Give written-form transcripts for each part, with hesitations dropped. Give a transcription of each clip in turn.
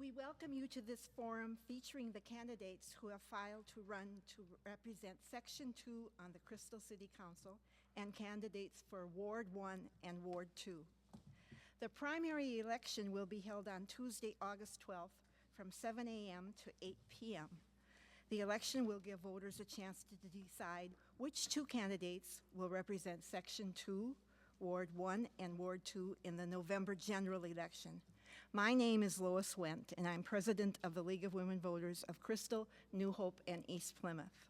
We welcome you to this forum featuring the candidates who have filed to run to represent Section 2 on the Crystal City Council and candidates for Ward 1 and Ward 2. The primary election will be held on Tuesday, August 12th from 7 a.m. to 8 p.m. The election will give voters a chance to decide which two candidates will represent Section 2, Ward 1, and Ward 2 in the November general election. My name is Lois Wendt, and I'm president of the League of Women Voters of Crystal, New Hope, and East Plymouth.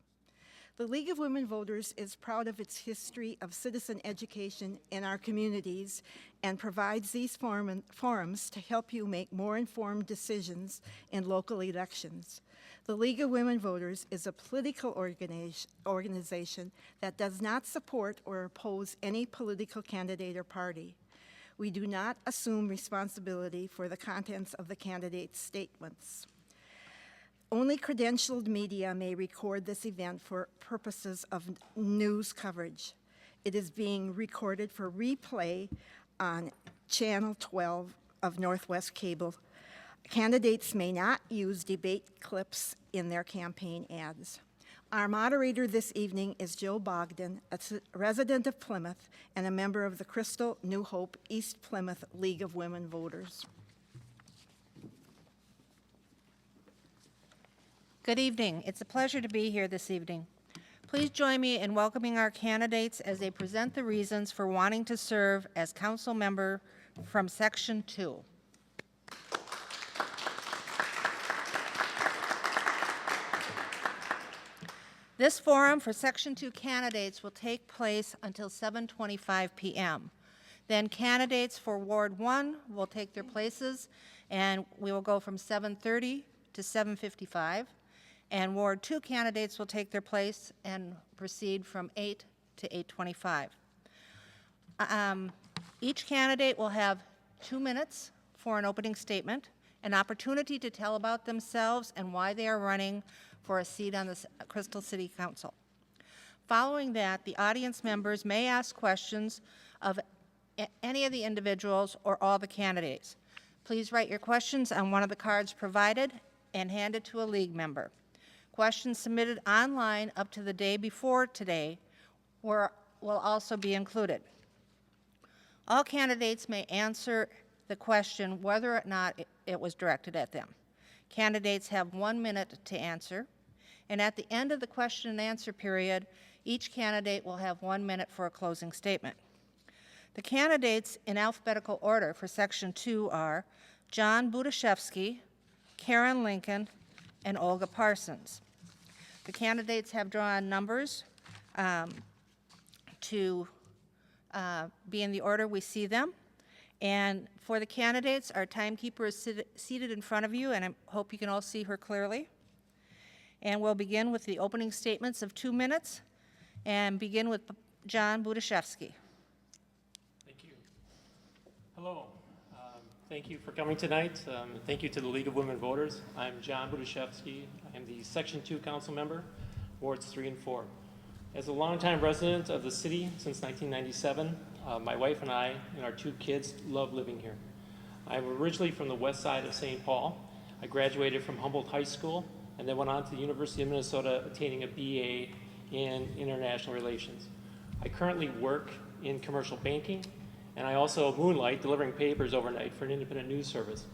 The League of Women Voters is proud of its history of citizen education in our communities and provides these forums to help you make more informed decisions in local elections. The League of Women Voters is a political organization that does not support or oppose any political candidate or party. We do not assume responsibility for the contents of the candidates' statements. Only credentialed media may record this event for purposes of news coverage. It is being recorded for replay on Channel 12 of Northwest Cable. Candidates may not use debate clips in their campaign ads. Our moderator this evening is Jill Bogdan, a resident of Plymouth and a member of the Crystal, New Hope, East Plymouth League of Women Voters. Good evening. It's a pleasure to be here this evening. Please join me in welcoming our candidates as they present the reasons for wanting to serve as council member from Section 2. This forum for Section 2 candidates will take place until 7:25 p.m. Then candidates for Ward 1 will take their places, and we will go from 7:30 to 7:55. And Ward 2 candidates will take their place and proceed from 8 to 8:25. Each candidate will have 2 minutes for an opening statement, an opportunity to tell about themselves and why they are running for a seat on the Crystal City Council. Following that, the audience members may ask questions of any of the individuals or all the candidates. Please write your questions on one of the cards provided and hand it to a league member. Questions submitted online up to the day before today will also be included. All candidates may answer the question whether or not it was directed at them. Candidates have 1 minute to answer, and at the end of the question and answer period, each candidate will have 1 minute for a closing statement. The candidates in alphabetical order for Section 2 are John Budashevsky, Karen Lincoln, and Olga Parsons. The candidates have drawn numbers to be in the order we see them. And for the candidates, our timekeeper is seated in front of you, and I hope you can all see her clearly. And we'll begin with the opening statements of 2 minutes, and begin with John Budashevsky. Thank you. Hello. Thank you for coming tonight. Thank you to the League of Women Voters. I'm John Budashevsky. I'm the Section 2 Council Member, Wards 3 and 4. As a longtime resident of the city since 1997, my wife and I and our 2 kids love living here. I'm originally from the west side of St. Paul. I graduated from Humboldt High School and then went on to the University of Minnesota, attaining a BA in International Relations. I currently work in commercial banking, and I also moonlight delivering papers overnight for an independent news service.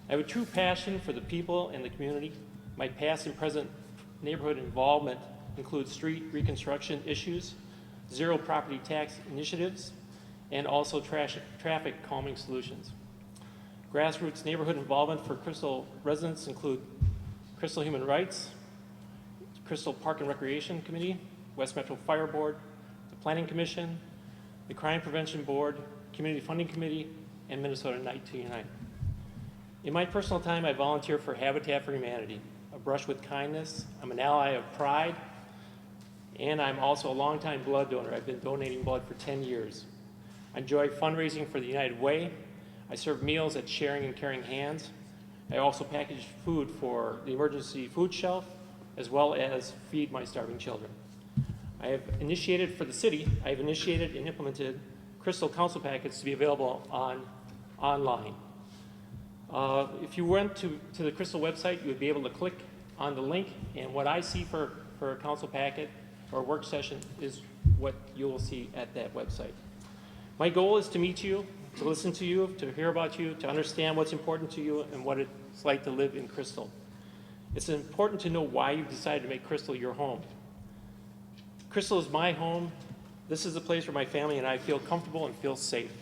I have a true passion for the people and the community. My past and present neighborhood involvement includes street reconstruction issues, zero property tax initiatives, and also traffic calming solutions. Grassroots neighborhood involvement for Crystal residents include Crystal Human Rights, Crystal Park and Recreation Committee, West Metro Fire Board, the Planning Commission, the Crime Prevention Board, Community Funding Committee, and Minnesota Night to Unite. In my personal time, I volunteer for Habitat for Humanity, A Brush with Kindness. I'm an ally of Pride, and I'm also a longtime blood donor. I've been donating blood for 10 years. I enjoy fundraising for the United Way. I serve meals at Sharing and Caring Hands. I also package food for the emergency food shelf, as well as feed my starving children. I have initiated for the city, I have initiated and implemented Crystal Council packets to be available online. If you went to the Crystal website, you would be able to click on the link, and what I see for a council packet or work session is what you will see at that website. My goal is to meet you, to listen to you, to hear about you, to understand what's important to you and what it's like to live in Crystal. It's important to know why you've decided to make Crystal your home. Crystal is my home. This is a place where my family and I feel comfortable and feel safe.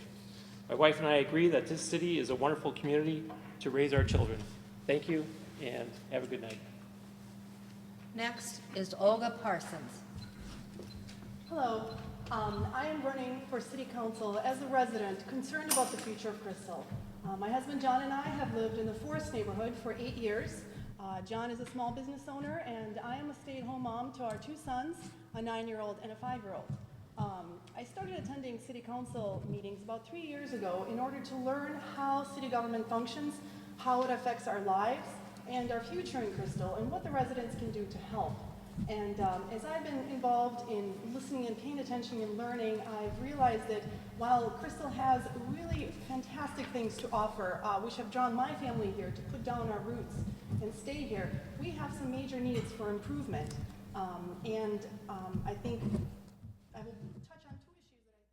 My wife and I agree that this city is a wonderful community to raise our children. Thank you, and have a good night. Next is Olga Parsons. Hello. I am running for City Council as a resident concerned about the future of Crystal. My husband John and I have lived in the Forest neighborhood for 8 years. John is a small business owner, and I am a stay-at-home mom to our 2 sons, a 9-year-old and a 5-year-old. I started attending City Council meetings about 3 years ago in order to learn how city government functions, how it affects our lives and our future in Crystal, and what the residents can do to help. And as I've been involved in listening and paying attention and learning, I've realized that while Crystal has really fantastic things to offer, which have drawn my family here to put down our roots and stay here, we have some major needs for improvement. I think I will touch on 2 issues that I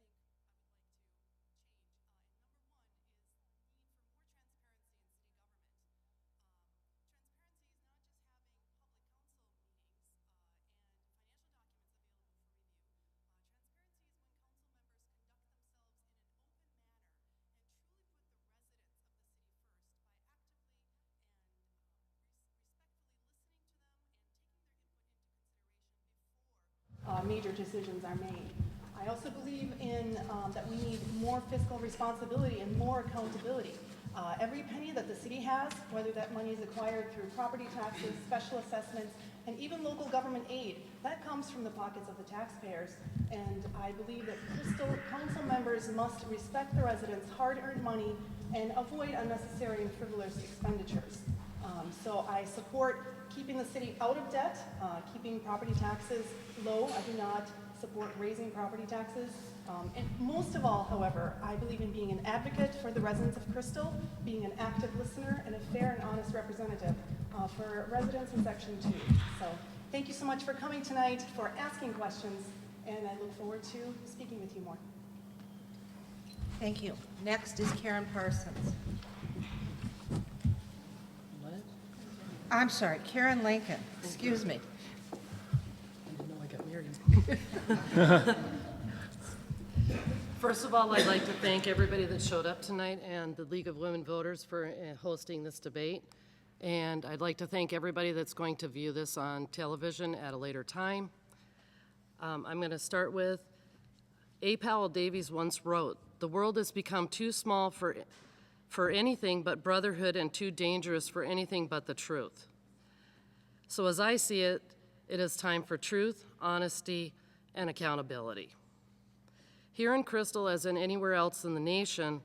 think major decisions are made. I also believe in that we need more fiscal responsibility and more accountability. Every penny that the city has, whether that money is acquired through property taxes, special assessments, and even local government aid, that comes from the pockets of the taxpayers. And I believe that Crystal Council members must respect the residents' hard-earned money and avoid unnecessary and frivolous expenditures. So I support keeping the city out of debt, keeping property taxes low. I do not support raising property taxes. And most of all, however, I believe in being an advocate for the residents of Crystal, being an active listener, and a fair and honest representative for residents in Section 2. So thank you so much for coming tonight, for asking questions, and I look forward to speaking with you more. Thank you. Next is Karen Parsons. I'm sorry, Karen Lincoln. Excuse me. I didn't know I got married. First of all, I'd like to thank everybody that showed up tonight and the League of Women Voters for hosting this debate. And I'd like to thank everybody that's going to view this on television at a later time. I'm going to start with, A. Powell Davies once wrote, "The world has become too small for anything but brotherhood and too dangerous for anything but the truth." So as I see it, it is time for truth, honesty, and accountability. Here in Crystal, as in anywhere else in the nation,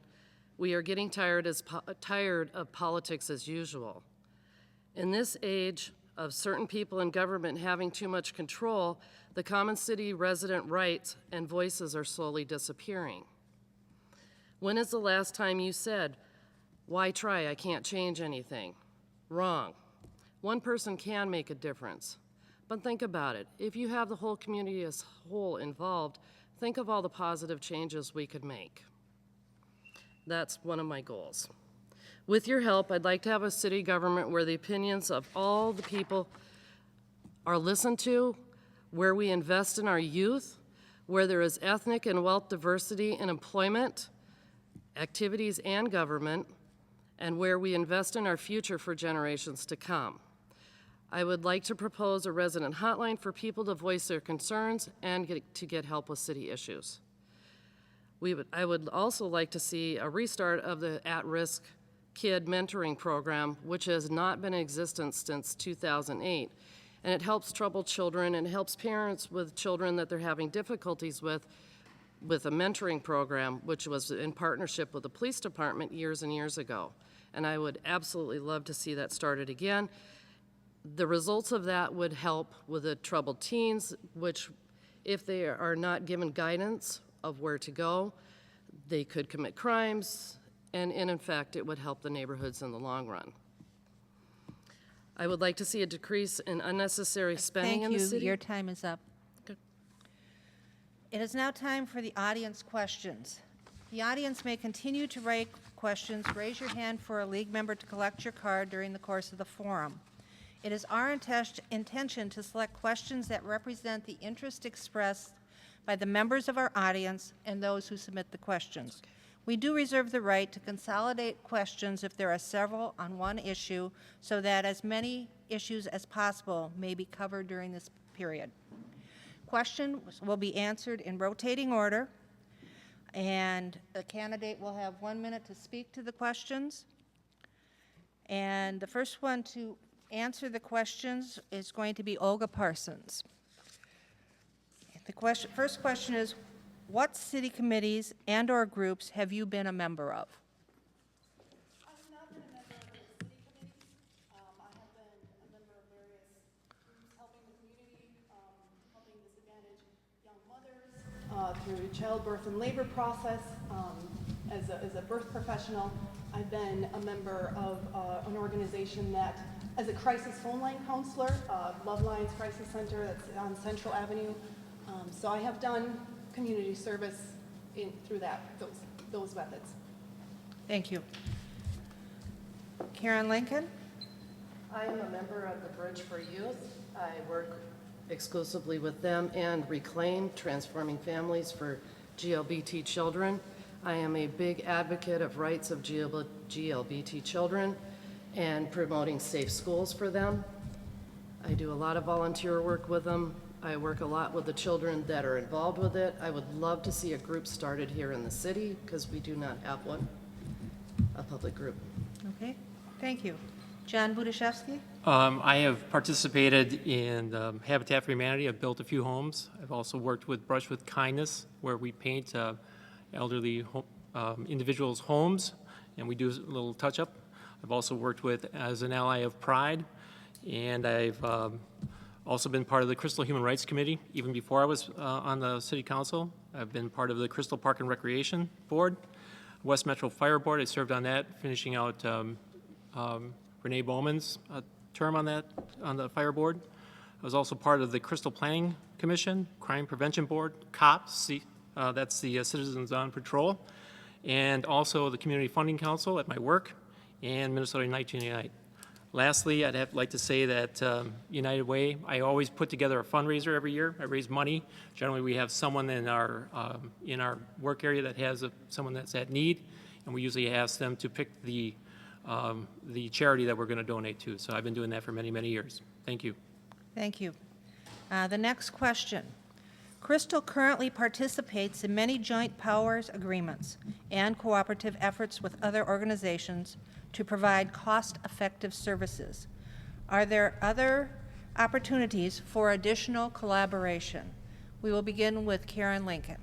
we are getting tired of politics as usual. In this age of certain people in government having too much control, the common city resident rights and voices are slowly disappearing. When is the last time you said, "Why try? I can't change anything"? Wrong. One person can make a difference. But think about it. If you have the whole community as a whole involved, think of all the positive changes we could make. That's one of my goals. With your help, I'd like to have a city government where the opinions of all the people are listened to, where we invest in our youth, where there is ethnic and wealth diversity in employment, activities, and government, and where we invest in our future for generations to come. I would like to propose a resident hotline for people to voice their concerns and to get help with city issues. I would also like to see a restart of the at-risk kid mentoring program, which has not been in existence since 2008. And it helps troubled children and helps parents with children that they're having difficulties with a mentoring program, which was in partnership with the police department years and years ago. And I would absolutely love to see that started again. The results of that would help with the troubled teens, which if they are not given guidance of where to go, they could commit crimes and in fact, it would help the neighborhoods in the long run. I would like to see a decrease in unnecessary spending in the Thank city. you. Your time is up. Good. It is now time for the audience questions. The audience may continue to write questions. Raise your hand for a league member to collect your card during the course of the forum. It is our intention to select questions that represent the interest expressed by the members of our audience and those who submit the questions. We do reserve the right to consolidate questions if there are several on one issue so that as many issues as possible may be covered during this period. Questions will be answered in rotating order, and the candidate will have 1 minute to speak to the questions. And the first one to answer the questions is going to be Olga Parsons. The first question is, what city committees and/or groups have you been a member of? I have not been a member of the city committees. I have been a member of various groups helping the community, helping disadvantaged young mothers through the childbirth and labor process. As a birth professional, I've been a member of an organization that, as a crisis phone line counselor, Love Lines Crisis Center that's on Central Avenue. So I have done community service through those methods. Thank you. Karen Lincoln? I am a member of the Bridge for Youth. I work exclusively with them and Reclaim, Transforming Families for GLBT Children. I am a big advocate of rights of GLBT children and promoting safe schools for them. I do a lot of volunteer work with them. I work a lot with the children that are involved with it. I would love to see a group started here in the city because we do not have one, a public group. Okay, thank you. John Budashevsky? I have participated in Habitat for Humanity. I've built a few homes. I've also worked with Brush with Kindness, where we paint elderly individuals' homes, and we do a little touch-up. I've also worked with as an ally of Pride, and I've also been part of the Crystal Human Rights Committee. Even before I was on the City Council, I've been part of the Crystal Park and Recreation Board, West Metro Fire Board. I served on that, finishing out Renee Bowman's term on the fire board. I was also part of the Crystal Planning Commission, Crime Prevention Board, COPS, that's the Citizens on Patrol, and also the Community Funding Council at my work, and Minnesota United Unite. Lastly, I'd like to say that United Way, I always put together a fundraiser every year. I raise money. Generally, we have someone in our work area that has someone that's at need, and we usually ask them to pick the charity that we're going to donate to. So I've been doing that for many, many years. Thank you. Thank you. The next question. Crystal currently participates in many joint powers agreements and cooperative efforts with other organizations to provide cost-effective services. Are there other opportunities for additional collaboration? We will begin with Karen Lincoln.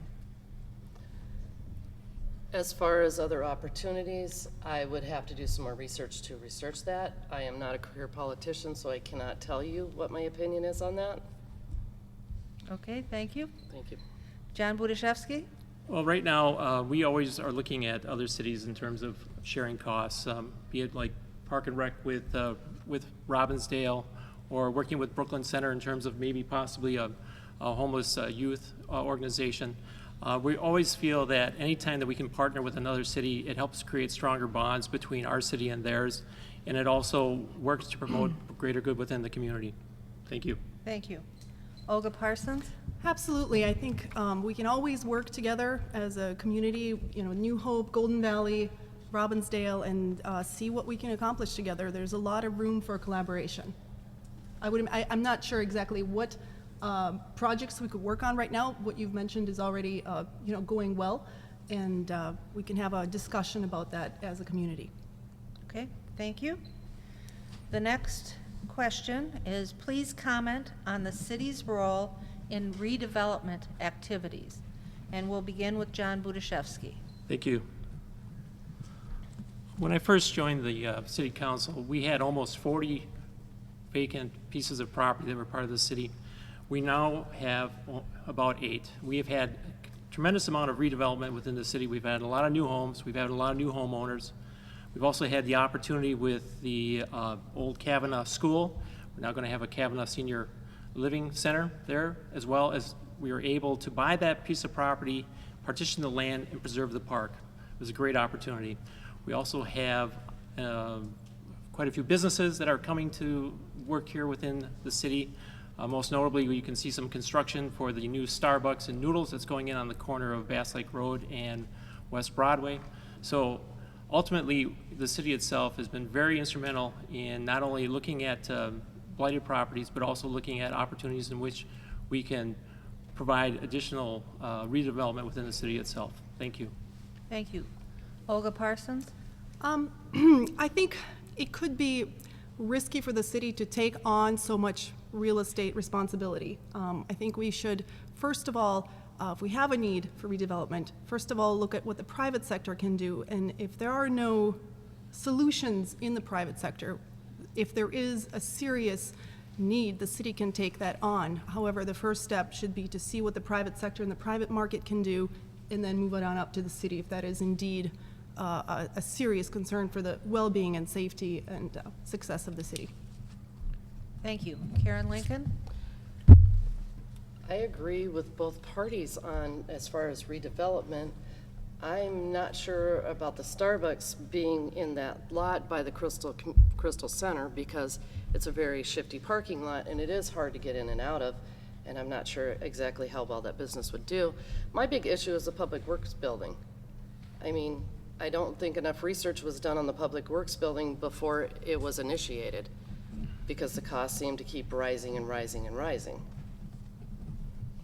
As far as other opportunities, I would have to do some more research to research that. I am not a career politician, so I cannot tell you what my opinion is on that. Okay, thank you. Thank you. John Budashevsky? Well, right now, we always are looking at other cities in terms of sharing costs, be it like Park and Rec with Robbinsdale, or working with Brooklyn Center in terms of maybe possibly a homeless youth organization. We always feel that anytime that we can partner with another city, it helps create stronger bonds between our city and theirs, and it also works to promote greater good within the community. Thank you. Thank you. Olga Parsons? Absolutely. I think we can always work together as a community, New Hope, Golden Valley, Robbinsdale, and see what we can accomplish together. There's a lot of room for collaboration. I'm not sure exactly what projects we could work on right now. What you've mentioned is already, going well, and we can have a discussion about that as a community. Okay, thank you. The next question is, please comment on the city's role in redevelopment activities. And we'll begin with John Budashevsky. Thank you. When I first joined the City Council, we had almost 40 vacant pieces of property that were part of the city. We now have about 8. We have had tremendous amount of redevelopment within the city. We've had a lot of new homes. We've had a lot of new homeowners. We've also had the opportunity with the old Kavanaugh School. We're now going to have a Kavanaugh Senior Living Center there, as well as we were able to buy that piece of property, partition the land, and preserve the park. It was a great opportunity. We also have quite a few businesses that are coming to work here within the city. Most notably, you can see some construction for the new Starbucks and Noodles that's going in on the corner of Bass Lake Road and West Broadway. So ultimately, the city itself has been very instrumental in not only looking at blighted properties, but also looking at opportunities in which we can provide additional redevelopment within the city itself. Thank you. Thank you. Olga Parsons? I think it could be risky for the city to take on so much real estate responsibility. I think we should, first of all, if we have a need for redevelopment, first of all, look at what the private sector can do. And if there are no solutions in the private sector, if there is a serious need, the city can take that on. However, the first step should be to see what the private sector and the private market can do, and then move it on up to the city if that is indeed a serious concern for the well-being and safety and success of the city. Thank you. Karen Lincoln? I agree with both parties on as far as redevelopment. I'm not sure about the Starbucks being in that lot by the Crystal Center because it's a very shifty parking lot and it is hard to get in and out of, and I'm not sure exactly how well that business would do. My big issue is the Public Works building. I mean, I don't think enough research was done on the Public Works building before it was initiated because the costs seem to keep rising and rising and rising.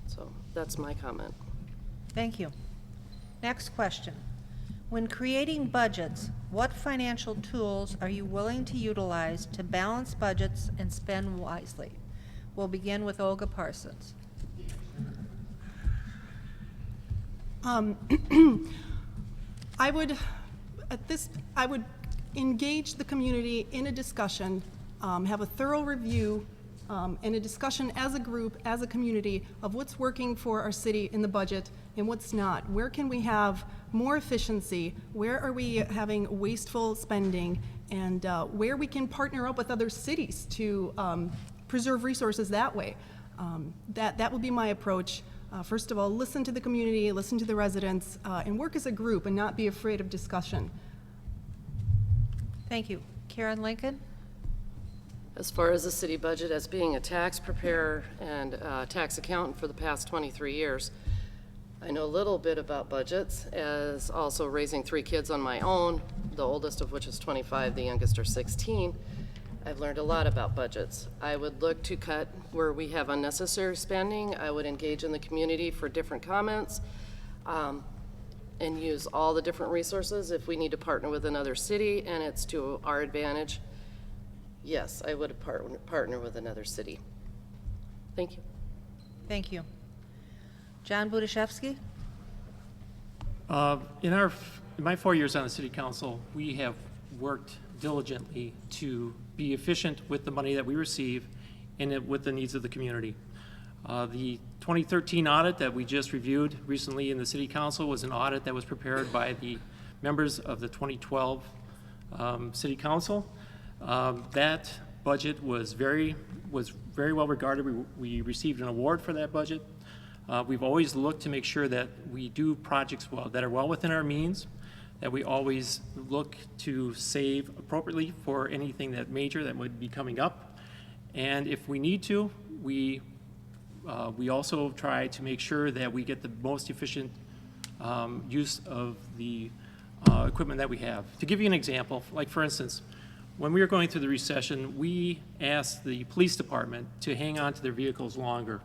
So that's my comment. Thank you. Next question. When creating budgets, what financial tools are you willing to utilize to balance budgets and spend wisely? We'll begin with Olga Parsons. I would engage the community in a discussion, have a thorough review, and a discussion as a group, as a community, of what's working for our city in the budget and what's not. Where can we have more efficiency? Where are we having wasteful spending? And where we can partner up with other cities to preserve resources that way. That would be my approach. First of all, listen to the community, listen to the residents, and work as a group and not be afraid of discussion. Thank you. Karen Lincoln? As far as the city budget, as being a tax preparer and tax accountant for the past 23 years, I know a little bit about budgets, as also raising 3 kids on my own, the oldest of which is 25, the youngest are 16. I've learned a lot about budgets. I would look to cut where we have unnecessary spending. I would engage in the community for different comments and use all the different resources. If we need to partner with another city and it's to our advantage, yes, I would partner with another city. Thank you. Thank you. John Budashevsky? In my 4 years on the city council, we have worked diligently to be efficient with the money that we receive and with the needs of the community. The 2013 audit that we just reviewed recently in the city council was an audit that was prepared by the members of the 2012 city council. That budget was very well regarded. We received an award for that budget. We've always looked to make sure that we do projects that are well within our means, that we always look to save appropriately for anything that major that would be coming up. And if we need to, we also try to make sure that we get the most efficient use of the equipment that we have. To give you an example, like for instance, when we were going through the recession, we asked the police department to hang on to their vehicles longer.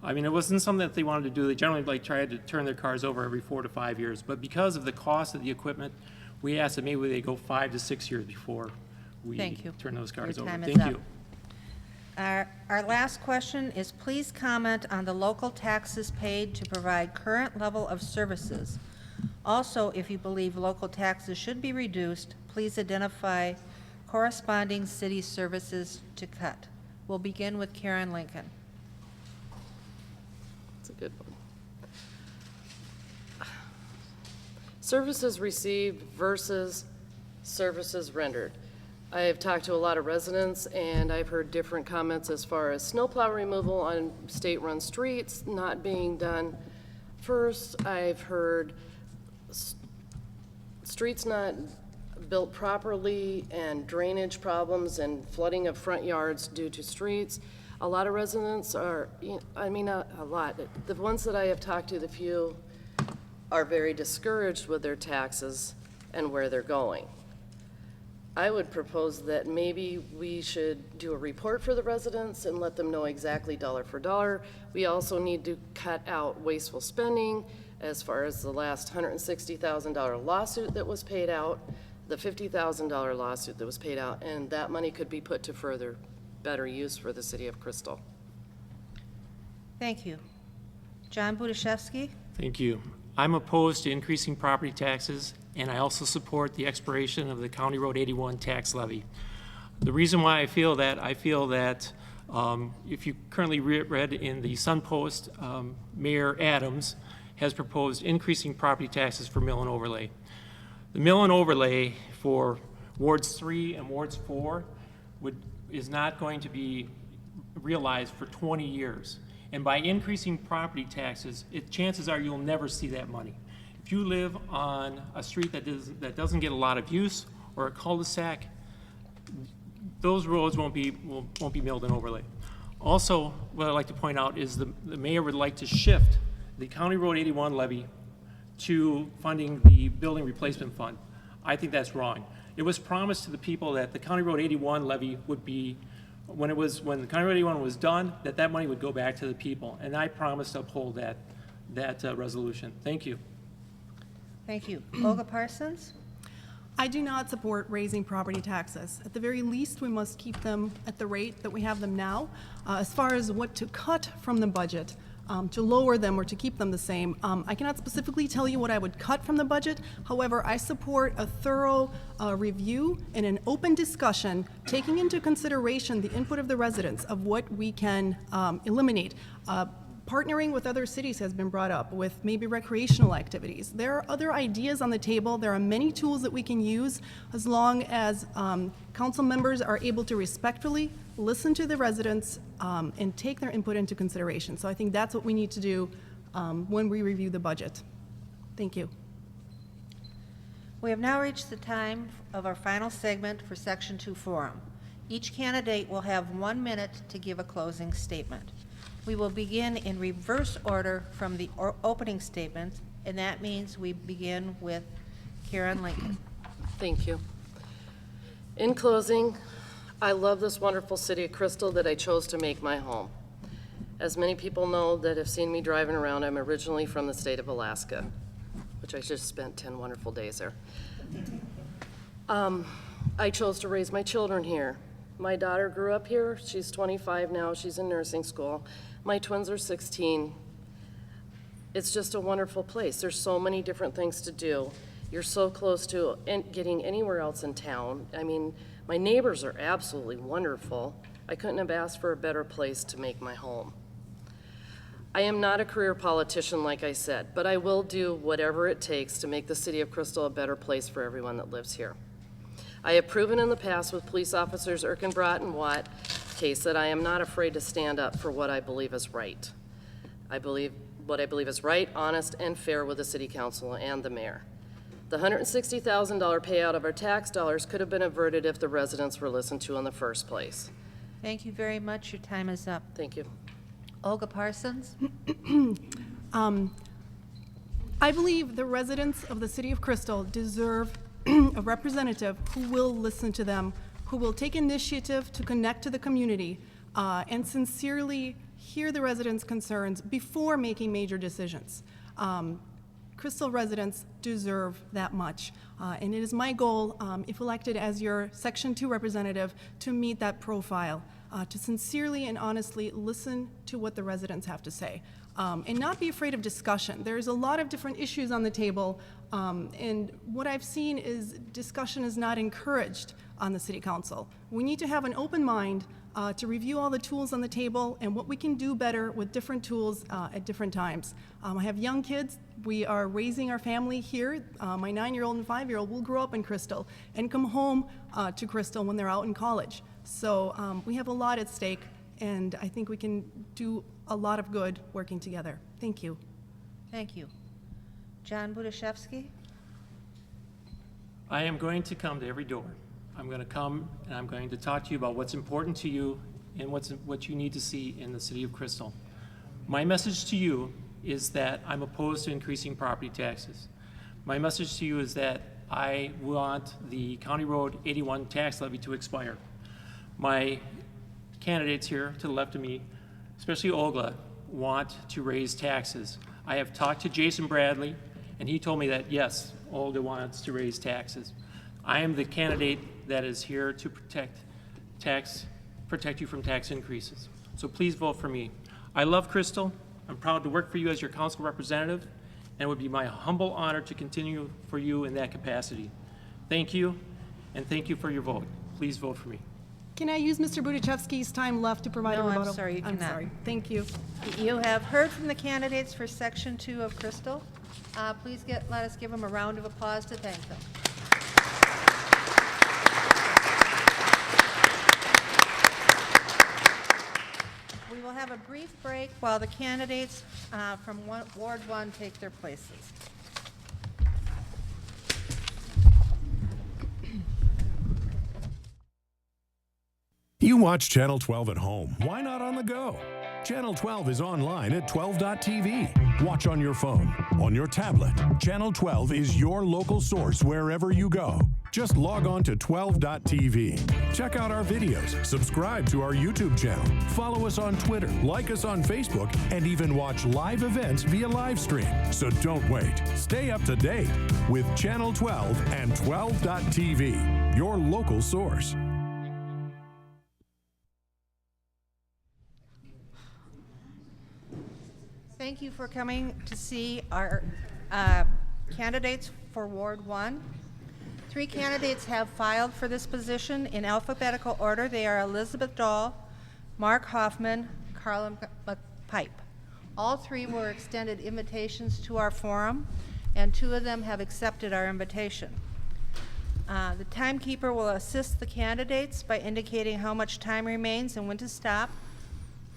I mean, it wasn't something that they wanted to do. They generally tried to turn their cars over every 4 to 5 years. But because of the cost of the equipment, we asked that maybe they go 5 to 6 years before we turn those cars over. Your time is Thank up. you. Our last question is, please comment on the local taxes paid to provide current level of services. Also, if you believe local taxes should be reduced, please identify corresponding city services to cut. We'll begin with Karen Lincoln. That's a good one. Services received versus services rendered. I have talked to a lot of residents, and I've heard different comments as far as snowplow removal on state-run streets not being done first. I've heard streets not built properly and drainage problems and flooding of front yards due to streets. A lot of residents are, I mean, not a lot, the ones that I have talked to, the few, are very discouraged with their taxes and where they're going. I would propose that maybe we should do a report for the residents and let them know exactly dollar for dollar. We also need to cut out wasteful spending as far as the last $160,000 lawsuit that was paid out, the $50,000 lawsuit that was paid out, and that money could be put to further, better use for the city of Crystal. Thank you. John Budashevsky? Thank you. I'm opposed to increasing property taxes, and I also support the expiration of the County Road 81 tax levy. The reason why I feel that if you currently read in the Sun Post, Mayor Adams has proposed increasing property taxes for mill and overlay. The mill and overlay for Wards 3 and Wards 4 is not going to be realized for 20 years. And by increasing property taxes, chances are you'll never see that money. If you live on a street that doesn't get a lot of use, or a cul-de-sac, those roads won't be milled and overlaid. Also, what I'd like to point out is the mayor would like to shift the County Road 81 levy to funding the building replacement fund. I think that's wrong. It was promised to the people that the County Road 81 levy would be, when the County Road 81 was done, that money would go back to the people, and I promised to uphold that resolution. Thank you. Thank you. Olga Parsons? I do not support raising property taxes. At the very least, we must keep them at the rate that we have them now. As far as what to cut from the budget, to lower them or to keep them the same, I cannot specifically tell you what I would cut from the budget. However, I support a thorough review and an open discussion, taking into consideration the input of the residents of what we can eliminate. Partnering with other cities has been brought up, with maybe recreational activities. There are other ideas on the table. There are many tools that we can use as long as council members are able to respectfully listen to the residents and take their input into consideration. So I think that's what we need to do when we review the budget. Thank you. We have now reached the time of our final segment for Section 2 Forum. Each candidate will have 1 minute to give a closing statement. We will begin in reverse order from the opening statement, and that means we begin with Karen Lincoln. Thank you. In closing, I love this wonderful city of Crystal that I chose to make my home. As many people know that have seen me driving around, I'm originally from the state of Alaska, which I just spent 10 wonderful days there. I chose to raise my children here. My daughter grew up here. She's 25 now. She's in nursing school. My twins are 16. It's just a wonderful place. There's so many different things to do. You're so close to getting anywhere else in town. I mean, my neighbors are absolutely wonderful. I couldn't have asked for a better place to make my home. I am not a career politician, like I said, but I will do whatever it takes to make the city of Crystal a better place for everyone that lives here. I have proven in the past with police officers Erkenbrot and Watt case that I am not afraid to stand up for what I believe is right. What I believe is right, honest, and fair with the city council and the mayor. The $160,000 payout of our tax dollars could have been averted if the residents were listened to in the first place. Thank you very much. Your time is up. Thank you. Olga Parsons? I believe the residents of the city of Crystal deserve a representative who will listen to them, who will take initiative to connect to the community and sincerely hear the residents' concerns before making major decisions. Crystal residents deserve that much. And it is my goal, if elected as your Section 2 representative, to meet that profile, to sincerely and honestly listen to what the residents have to say. And not be afraid of discussion. There's a lot of different issues on the table, and what I've seen is discussion is not encouraged on the city council. We need to have an open mind to review all the tools on the table and what we can do better with different tools at different times. I have young kids. We are raising our family here. My 9-year-old and 5-year-old will grow up in Crystal and come home to Crystal when they're out in college. So we have a lot at stake, and I think we can do a lot of good working together. Thank you. Thank you. John Budashevsky? I am going to come to every door. I'm going to come and I'm going to talk to you about what's important to you and what you need to see in the city of Crystal. My message to you is that I'm opposed to increasing property taxes. My message to you is that I want the County Road 81 tax levy to expire. My candidates here to the left of me, especially Olga, want to raise taxes. I have talked to Jason Bradley, and he told me that, yes, Olga wants to raise taxes. I am the candidate that is here to protect you from tax increases. So please vote for me. I love Crystal. I'm proud to work for you as your council representative, and it would be my humble honor to continue for you in that capacity. Thank you, and thank you for your vote. Please vote for me. Can I use Mr. Budachevsky's time left to provide a No, I'm rebuttal? sorry, you I'm cannot. sorry. Thank you. You have heard from the candidates for Section 2 of Crystal. Please let us give them a round of applause to thank them. We will have a brief break while the candidates from Ward 1 take their places. You watch Channel 12 at home. Why not on the go? Channel 12 is online at 12.tv. Watch on your phone, on your tablet. Channel 12 is your local source wherever you go. Just log on to 12.tv. Check out our videos, subscribe to our YouTube channel, follow us on Twitter, like us on Facebook, and even watch live events via live stream. So don't wait. Stay up to date with Channel 12 and 12.tv, your local source. Thank you for coming to see our candidates for Ward 1. 3 candidates have filed for this position in alphabetical order. They are Elizabeth Dahl, Mark Hoffman, Carla Pipe. All 3 were extended invitations to our forum, and 2 of them have accepted our invitation. The timekeeper will assist the candidates by indicating how much time remains and when to stop.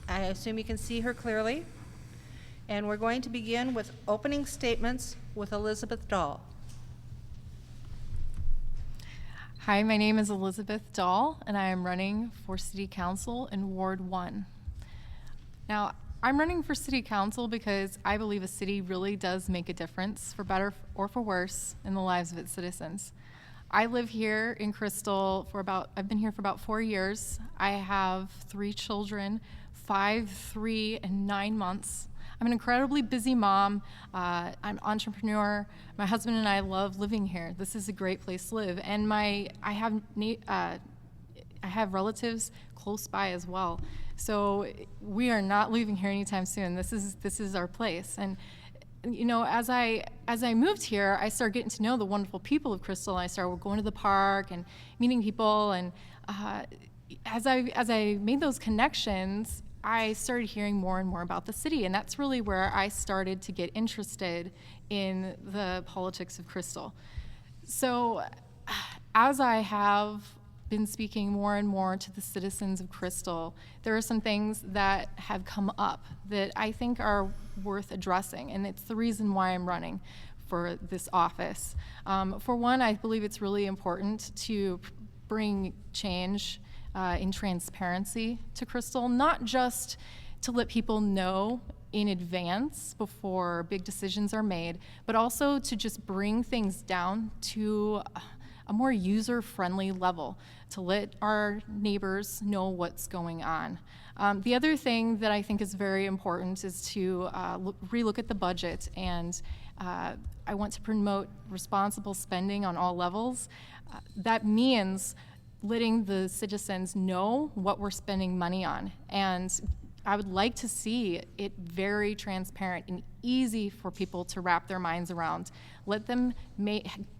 I assume you can see her clearly. And we're going to begin with opening statements with Elizabeth Dahl. Hi, my name is Elizabeth Dahl, and I am running for City Council in Ward 1. Now, I'm running for City Council because I believe a city really does make a difference, for better or for worse, in the lives of its citizens. I live here in Crystal I've been here for about 4 years. I have 3 children, 5, 3, and 9 months. I'm an incredibly busy mom. I'm an entrepreneur. My husband and I love living here. This is a great place to live. And I have relatives close by as well. So we are not leaving here anytime soon. This is our place. And you know, as I moved here, I started getting to know the wonderful people of Crystal. I started going to the park and meeting people. And as I made those connections, I started hearing more and more about the city, and that's really where I started to get interested in the politics of Crystal. So as I have been speaking more and more to the citizens of Crystal, there are some things that have come up that I think are worth addressing, and it's the reason why I'm running for this office. For one, I believe it's really important to bring change in transparency to Crystal, not just to let people know in advance before big decisions are made, but also to just bring things down to a more user-friendly level, to let our neighbors know what's going on. The other thing that I think is very important is to relook at the budget, and I want to promote responsible spending on all levels. That means letting the citizens know what we're spending money on. And I would like to see it very transparent and easy for people to wrap their minds around. Let them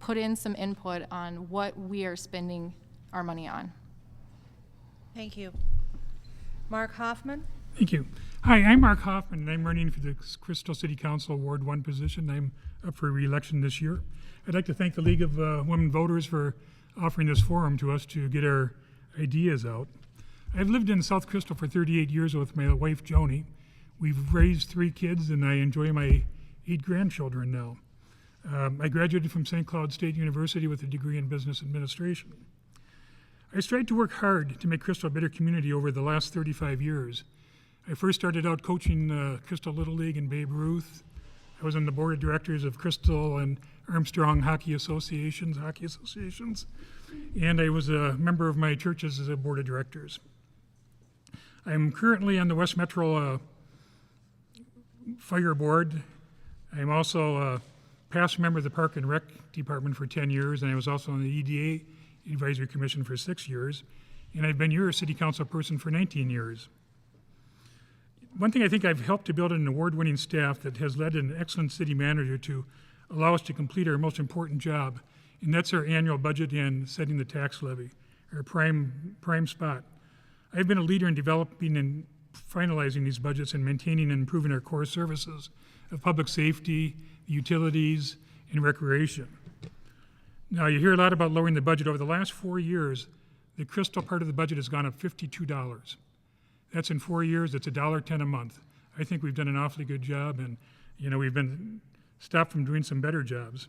put in some input on what we are spending our money on. Thank you. Mark Hoffman. Thank you. Hi, I'm Mark Hoffman, and I'm running for the Crystal City Council Ward 1 position. I'm up for re-election this year. I'd like to thank the League of Women Voters for offering this forum to us to get our ideas out. I've lived in South Crystal for 38 years with my wife, Joni. We've raised 3 kids, and I enjoy my 8 grandchildren now. I graduated from St. Cloud State University with a degree in business administration. I tried to work hard to make Crystal a better community over the last 35 years. I first started out coaching Crystal Little League and Babe Ruth. I was on the board of directors of Crystal and Armstrong hockey associations, and I was a member of my church's as a board of directors. I'm currently on the West Metro Fire Board. I'm also a past member of the Park and Rec Department for 10 years, and I was also on the EDA Advisory Commission for 6 years, and I've been your city council person for 19 years. One thing I think I've helped to build an award-winning staff that has led an excellent city manager to allow us to complete our most important job, and that's our annual budget and setting the tax levy, our prime spot. I've been a leader in developing and finalizing these budgets and maintaining and improving our core services of public safety, utilities, and recreation. Now, you hear a lot about lowering the budget. Over the last 4 years, the Crystal part of the budget has gone up $52. That's in 4 years. That's $1.10 a month. I think we've done an awfully good job, and we've been stopped from doing some better jobs.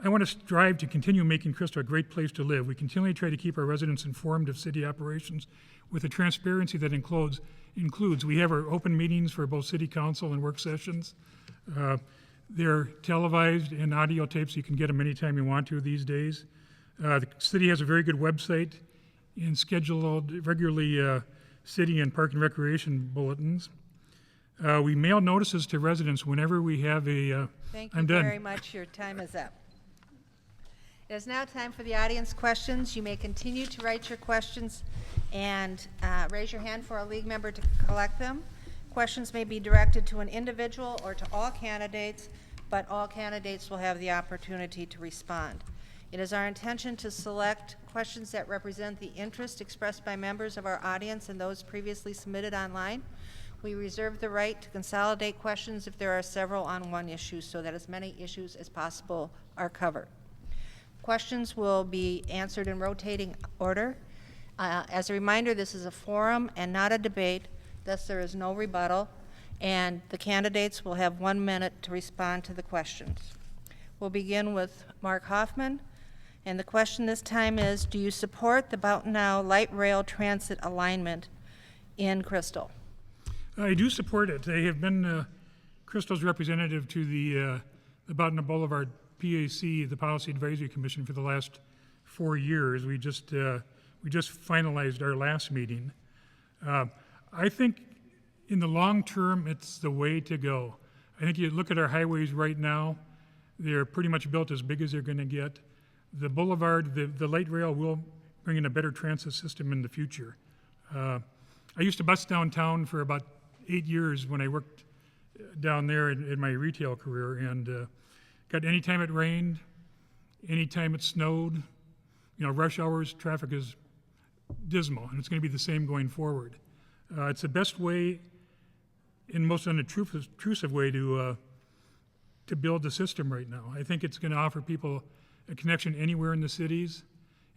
I want to strive to continue making Crystal a great place to live. We continually try to keep our residents informed of city operations with a transparency that includes we have our open meetings for both city council and work sessions. They're televised and audio tapes. You can get them anytime you want to these days. The city has a very good website and scheduled regularly city and park and recreation bulletins. We mail notices to residents whenever we have a... Thank you very much. Your time is up. It is now time for the audience questions. You may continue to write your questions and raise your hand for a league member to collect them. Questions may be directed to an individual or to all candidates, but all candidates will have the opportunity to respond. It is our intention to select questions that represent the interest expressed by members of our audience and those previously submitted online. We reserve the right to consolidate questions if there are several on one issue so that as many issues as possible are covered. Questions will be answered in rotating order. As a reminder, this is a forum and not a debate, thus there is no rebuttal, and the candidates will have 1 minute to respond to the questions. We'll begin with Mark Hoffman, and the question this time is, do you support the Boughton light rail transit alignment in Crystal? I do support it. I have been Crystal's representative to the Boughton Boulevard PAC, the Policy Advisory Commission, for the last 4 years. We just finalized our last meeting. I think in the long term, it's the way to go. I think you look at our highways right now, they're pretty much built as big as they're going to get. The boulevard, the light rail will bring in a better transit system in the future. I used to bus downtown for about 8 years when I worked down there in my retail career, and got anytime it rained, anytime it snowed, rush hours, traffic is dismal, and it's going to be the same going forward. It's the best way, and most unobtrusive way to build the system right now. I think it's going to offer people a connection anywhere in the cities.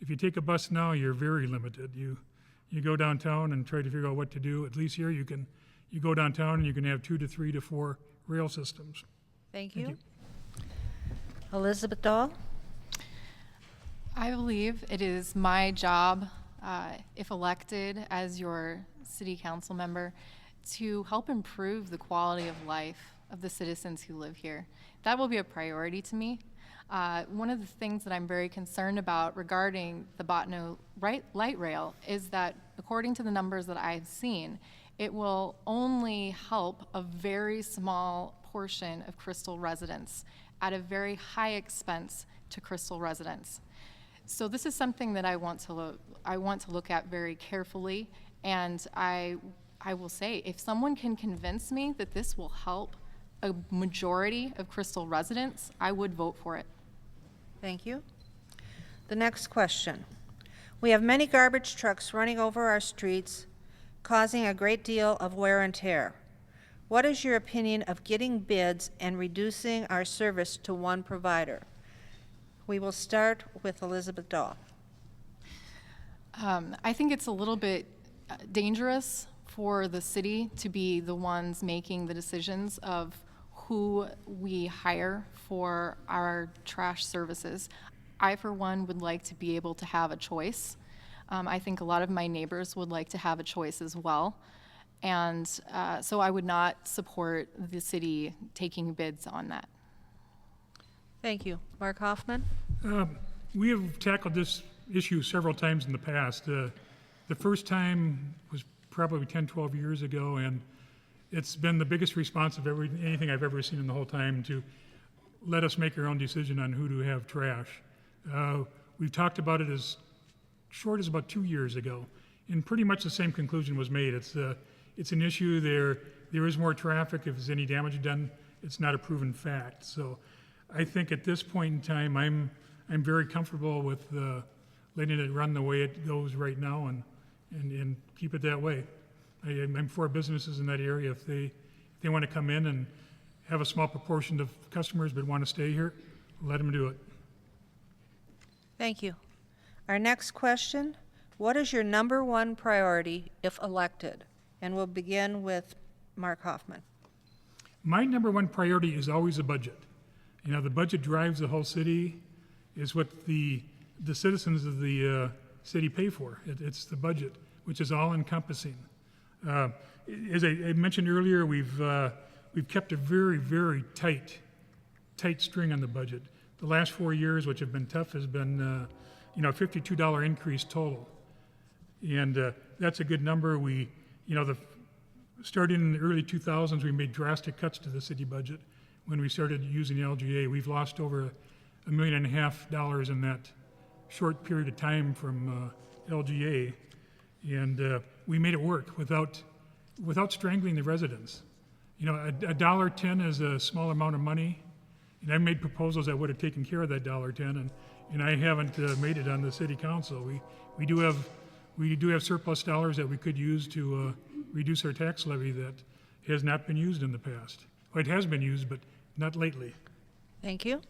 If you take a bus now, you're very limited. You go downtown and try to figure out what to do. At least here, you go downtown and you can have 2 to 3 to 4 rail systems. Thank you. Elizabeth Dahl. I believe it is my job, if elected as your city council member, to help improve the quality of life of the citizens who live here. That will be a priority to me. One of the things that I'm very concerned about regarding the Botno light rail is that, according to the numbers that I've seen, it will only help a very small portion of Crystal residents at a very high expense to Crystal residents. So this is something that I want to look at very carefully, and I will say, if someone can convince me that this will help a majority of Crystal residents, I would vote for it. Thank you. The next question. We have many garbage trucks running over our streets, causing a great deal of wear and tear. What is your opinion of getting bids and reducing our service to one provider? We will start with Elizabeth Dahl. I think it's a little bit dangerous for the city to be the ones making the decisions of who we hire for our trash services. I, for one, would like to be able to have a choice. I think a lot of my neighbors would like to have a choice as well. And so I would not support the city taking bids on that. Thank you. Mark Hoffman? We have tackled this issue several times in the past. The first time was probably 10, 12 years ago, and it's been the biggest response of anything I've ever seen in the whole time to let us make our own decision on who to have trash. We've talked about it as short as about 2 years ago, and pretty much the same conclusion was made. It's an issue there is more traffic. If there's any damage done, it's not a proven fact. So I think at this point in time, I'm very comfortable with letting it run the way it goes right now and keep it that way. I'm for businesses in that area. If they want to come in and have a small proportion of customers but want to stay here, let them do it. Thank you. Our next question, what is your number one priority if elected? And we'll begin with Mark Hoffman. My number one priority is always the budget. You know, the budget drives the whole city, is what the citizens of the city pay for. It's the budget, which is all encompassing. As I mentioned earlier, we've kept a very, very tight string on the budget. The last 4 years, which have been tough, has been a $52 increase total, and that's a good number. Starting in the early 2000s, we made drastic cuts to the city budget. When we started using LGA, we've lost over $1.5 million in that short period of time from LGA, and we made it work without strangling the residents. You know, $1.10 is a small amount of money, and I made proposals that would have taken care of that $1.10, and I haven't made it on the city council. We do have surplus dollars that we could use to reduce our tax levy that has not been used in the past. Well, it has been used, but not lately. Thank you.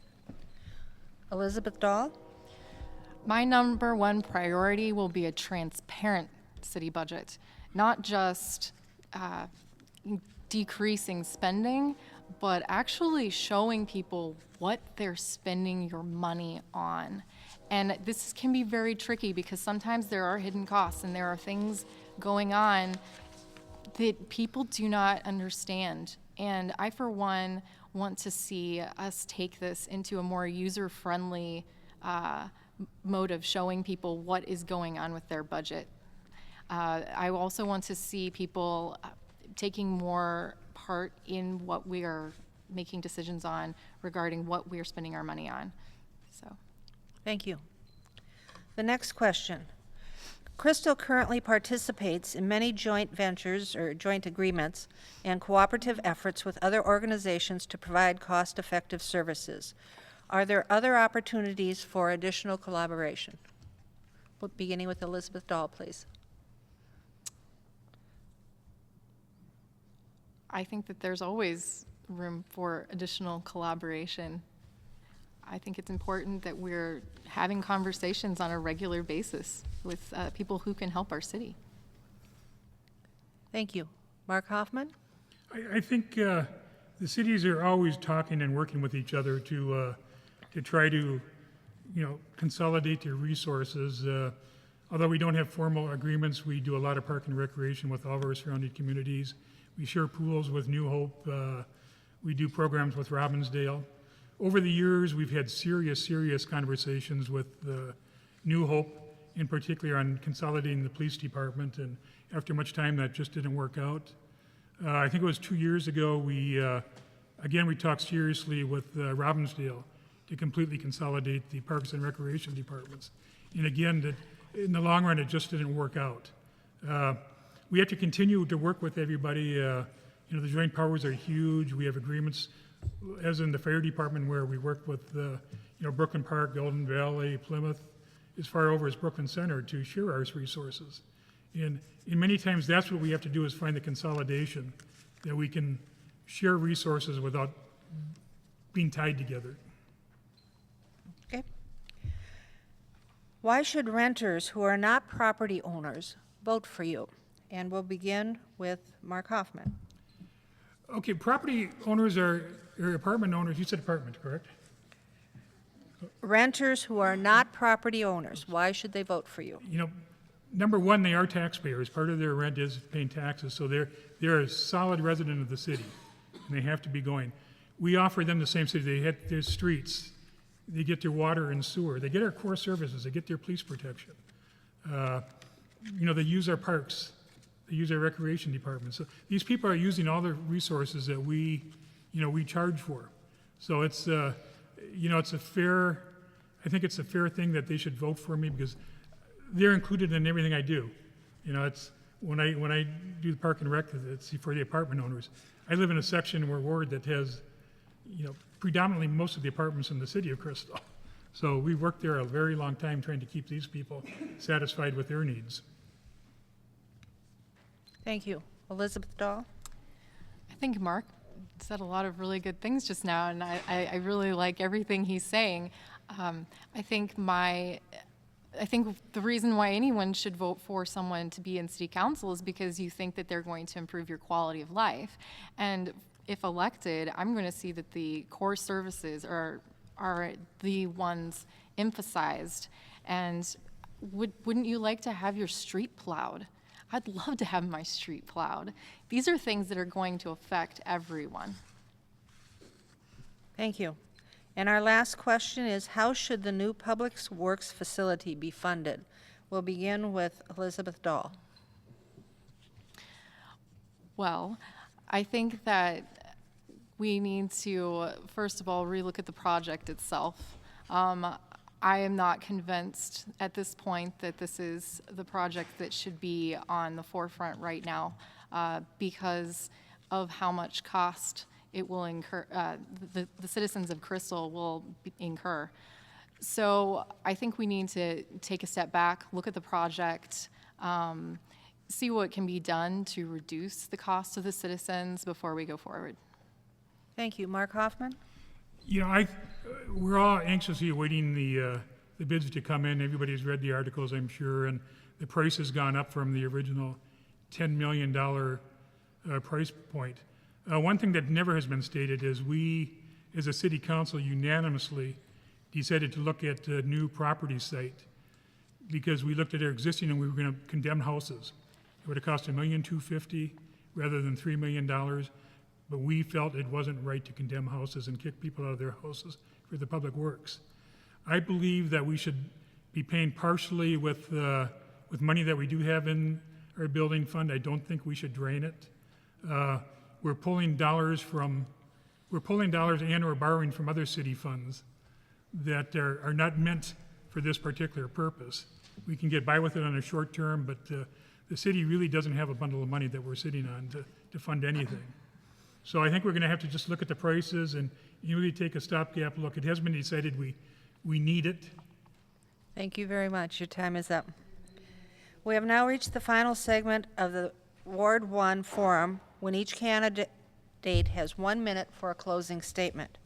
Elizabeth Dahl? My number one priority will be a transparent city budget, not just decreasing spending, but actually showing people what they're spending your money on. And this can be very tricky because sometimes there are hidden costs and there are things going on that people do not understand. And I, for one, want to see us take this into a more user-friendly mode of showing people what is going on with their budget. I also want to see people taking more part in what we are making decisions on regarding what we are spending our money on. So, Thank you. The next question. Crystal currently participates in many joint ventures or joint agreements and cooperative efforts with other organizations to provide cost-effective services. Are there other opportunities for additional collaboration? Beginning with Elizabeth Dahl, please. I think that there's always room for additional collaboration. I think it's important that we're having conversations on a regular basis with people who can help our city. Thank you. Mark Hoffman? I think the cities are always talking and working with each other to try to, consolidate their resources. Although we don't have formal agreements, we do a lot of park and recreation with all of our surrounding communities. We share pools with New Hope. We do programs with Robbinsdale. Over the years, we've had serious conversations with New Hope, in particular on consolidating the police department, and after much time, that just didn't work out. I think it was 2 years ago, we talked seriously with Robbinsdale to completely consolidate the Parks and Recreation departments. And again, in the long run, it just didn't work out. We have to continue to work with everybody. The joint powers are huge. We have agreements, as in the fire department, where we work with Brooklyn Park, Golden Valley, Plymouth, as far over as Brooklyn Center to share our resources. And many times, that's what we have to do, is find the consolidation, that we can share resources without being tied together. Okay. Why should renters who are not property owners vote for you? And we'll begin with Mark Hoffman. Okay, property owners or apartment owners, you said apartment, correct? Renters who are not property owners, why should they vote for you? You know, number one, they are taxpayers. Part of their rent is paying taxes, so they're a solid resident of the city, and they have to be going. We offer them the same city. They get their streets, they get their water and sewer, they get our core services, they get their police protection. You know, they use our parks, they use our recreation department. So these people are using all the resources that we charge for. So it's, you know, I think it's a fair thing that they should vote for me, because they're included in everything I do. You know, it's, when I do the park and rec, it's for the apartment owners. I live in a section or ward that has, you know, predominantly most of the apartments in the city of Crystal. So we worked there a very long time trying to keep these people satisfied with their needs. Thank you. Elizabeth Dahl? I think Mark said a lot of really good things just now, and I really like everything he's saying. I think the reason why anyone should vote for someone to be in city council is because you think that they're going to improve your quality of life. And if elected, I'm going to see that the core services are the ones emphasized. And wouldn't you like to have your street plowed? I'd love to have my street plowed. These are things that are going to affect everyone. Thank you. And our last question is, how should the new Public Works facility be funded? We'll begin with Elizabeth Dahl. Well, I think that we need to, first of all, relook at the project itself. I am not convinced at this point that this is the project that should be on the forefront right now because of how much cost it will incur, the citizens of Crystal will incur. So I think we need to take a step back, look at the project, see what can be done to reduce the cost to the citizens before we go forward. Thank you. Mark Hoffman? You know, we're all anxiously awaiting the bids to come in. Everybody's read the articles, I'm sure, and the price has gone up from the original $10 million price point. One thing that never has been stated is we, as a city council, unanimously decided to look at a new property site because we looked at our existing and we were going to condemn houses. It would have cost $1,250,000 rather than $3 million. But we felt it wasn't right to condemn houses and kick people out of their houses for the public works. I believe that we should be paying partially with money that we do have in our building fund. I don't think we should drain it. We're pulling dollars and or borrowing from other city funds that are not meant for this particular purpose. We can get by with it on a short term, but the city really doesn't have a bundle of money that we're sitting on to fund anything. So I think we're going to have to just look at the prices and really take a stopgap look. It has been decided we need it. Thank you very much. Your time is up. We have now reached the final segment of the Ward 1 forum, when each candidate has 1 minute for a closing statement.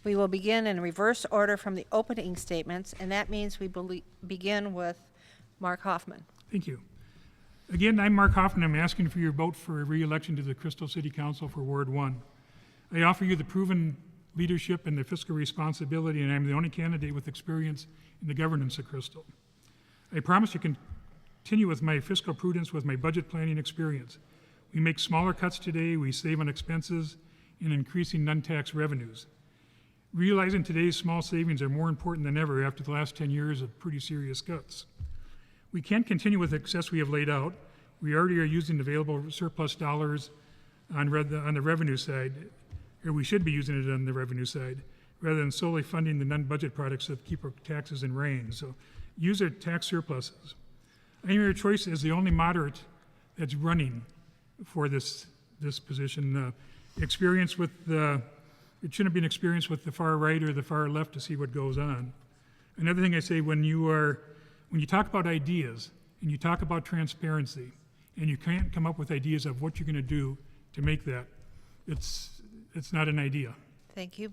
We will begin in reverse order from the opening statements, and that means we begin with Mark Hoffman. Thank you. Again, I'm Mark Hoffman. I'm asking for your vote for re-election to the Crystal City Council for Ward 1. I offer you the proven leadership and the fiscal responsibility, and I'm the only candidate with experience in the governance of Crystal. I promise to continue with my fiscal prudence with my budget planning experience. We make smaller cuts today, we save on expenses, and increasing non-tax revenues. Realizing today's small savings are more important than ever after the last 10 years of pretty serious cuts. We can't continue with the excess we have laid out. We already are using available surplus dollars on the revenue side, or we should be using it on the revenue side, rather than solely funding the non-budget products that keep our taxes in range. So use our tax surpluses. I am your choice as the only moderate that's running for this position. Experience with it shouldn't be an experience with the far right or the far left to see what goes on. Another thing I say, when you talk about ideas and you talk about transparency, and you can't come up with ideas of what you're going to do to make that, it's not an idea. Thank you.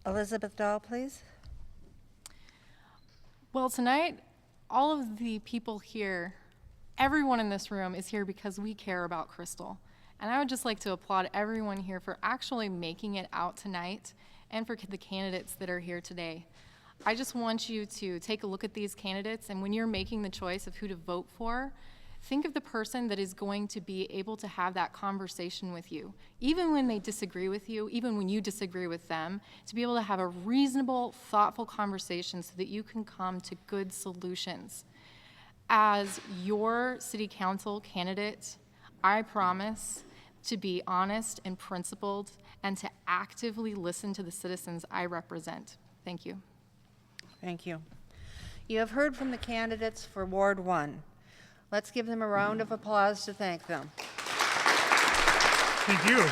Elizabeth Dahl, please. Well, tonight, all of the people here, everyone in this room is here because we care about Crystal. And I would just like to applaud everyone here for actually making it out tonight and for the candidates that are here today. I just want you to take a look at these candidates, and when you're making the choice of who to vote for, think of the person that is going to be able to have that conversation with you, even when they disagree with you, even when you disagree with them, to be able to have a reasonable, thoughtful conversation so that you can come to good solutions. As your city council candidate, I promise to be honest and principled and to actively listen to the citizens I represent. Thank you. Thank you. You have heard from the candidates for Ward 1. Let's give them a round of applause to thank them. Thank you.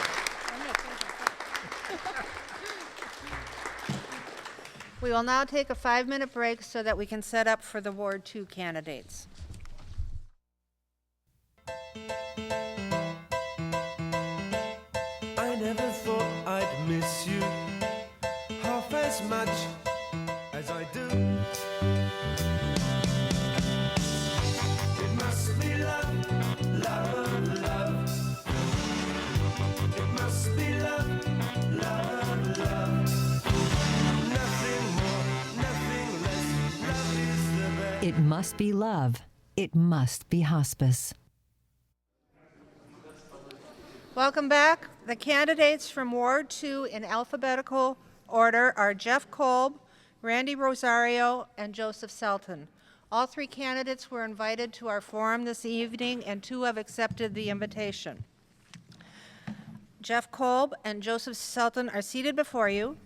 We will now take a 5-minute break so that we can set up for the Ward 2 candidates. I never thought I'd miss you half as much as I do. It must be love, love, love. It must be love, love, love. Nothing more, nothing less. Love is the best. It must be love. It must be hospice. Welcome back. The candidates from Ward 2 in alphabetical order are Jeff Kolb, Randy Rosario, and Joseph Selton. All 3 candidates were invited to our forum this evening, and 2 have accepted the invitation. Jeff Kolb and Joseph Selton are seated before you.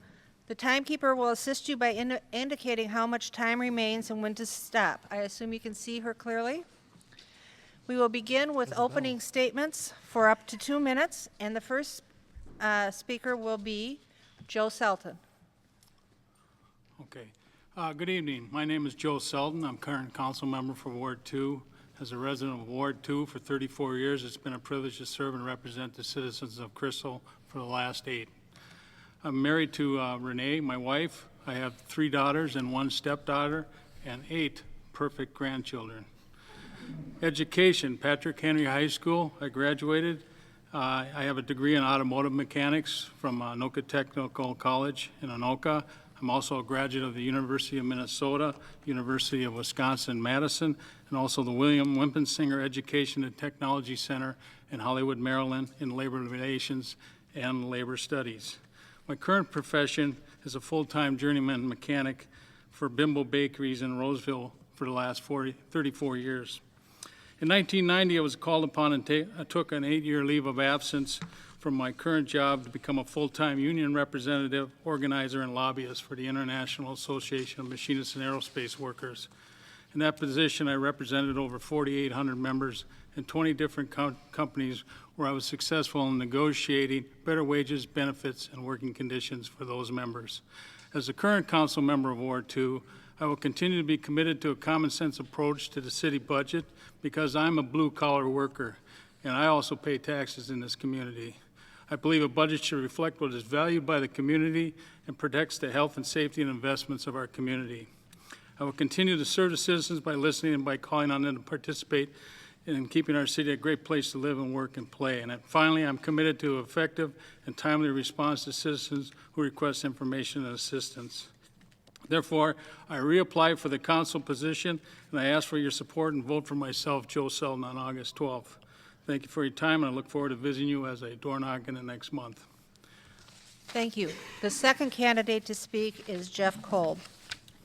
The timekeeper will assist you by indicating how much time remains and when to stop. I assume you can see her clearly. We will begin with opening statements for up to 2 minutes, and the first speaker will be Joe Selton. Okay. Good evening. My name is Joe Selton. I'm current council member for Ward 2. As a resident of Ward 2 for 34 years, it's been a privilege to serve and represent the citizens of Crystal for the last 8. I'm married to Renee, my wife. I have 3 daughters and 1 stepdaughter and 8 perfect grandchildren. Education, Patrick Henry High School. I graduated. I have a degree in automotive mechanics from Anoka Technical College in Anoka. I'm also a graduate of the University of Minnesota, University of Wisconsin-Madison, and also the William Wimpensinger Education and Technology Center in Hollywood, Maryland, in labor relations and labor studies. My current profession is a full-time journeyman mechanic for Bimbo Bakeries in Roseville for the last 34 years. In 1990, I was called upon and I took an 8-year leave of absence from my current job to become a full-time union representative, organizer, and lobbyist for the International Association of Machinists and Aerospace Workers. In that position, I represented over 4,800 members in 20 different companies where I was successful in negotiating better wages, benefits, and working conditions for those members. As a current council member of Ward 2, I will continue to be committed to a common sense approach to the city budget because I'm a blue-collar worker and I also pay taxes in this community. I believe a budget should reflect what is valued by the community and protects the health and safety and investments of our community. I will continue to serve the citizens by listening and by calling on them to participate in keeping our city a great place to live and work and play. And finally, I'm committed to effective and timely response to citizens who request information and assistance. Therefore, I reapply for the council position, and I ask for your support and vote for myself, Joe Selton, on August 12th. Thank you for your time, and I look forward to visiting you as a door knock in the next month. Thank you. The second candidate to speak is Jeff Kolb.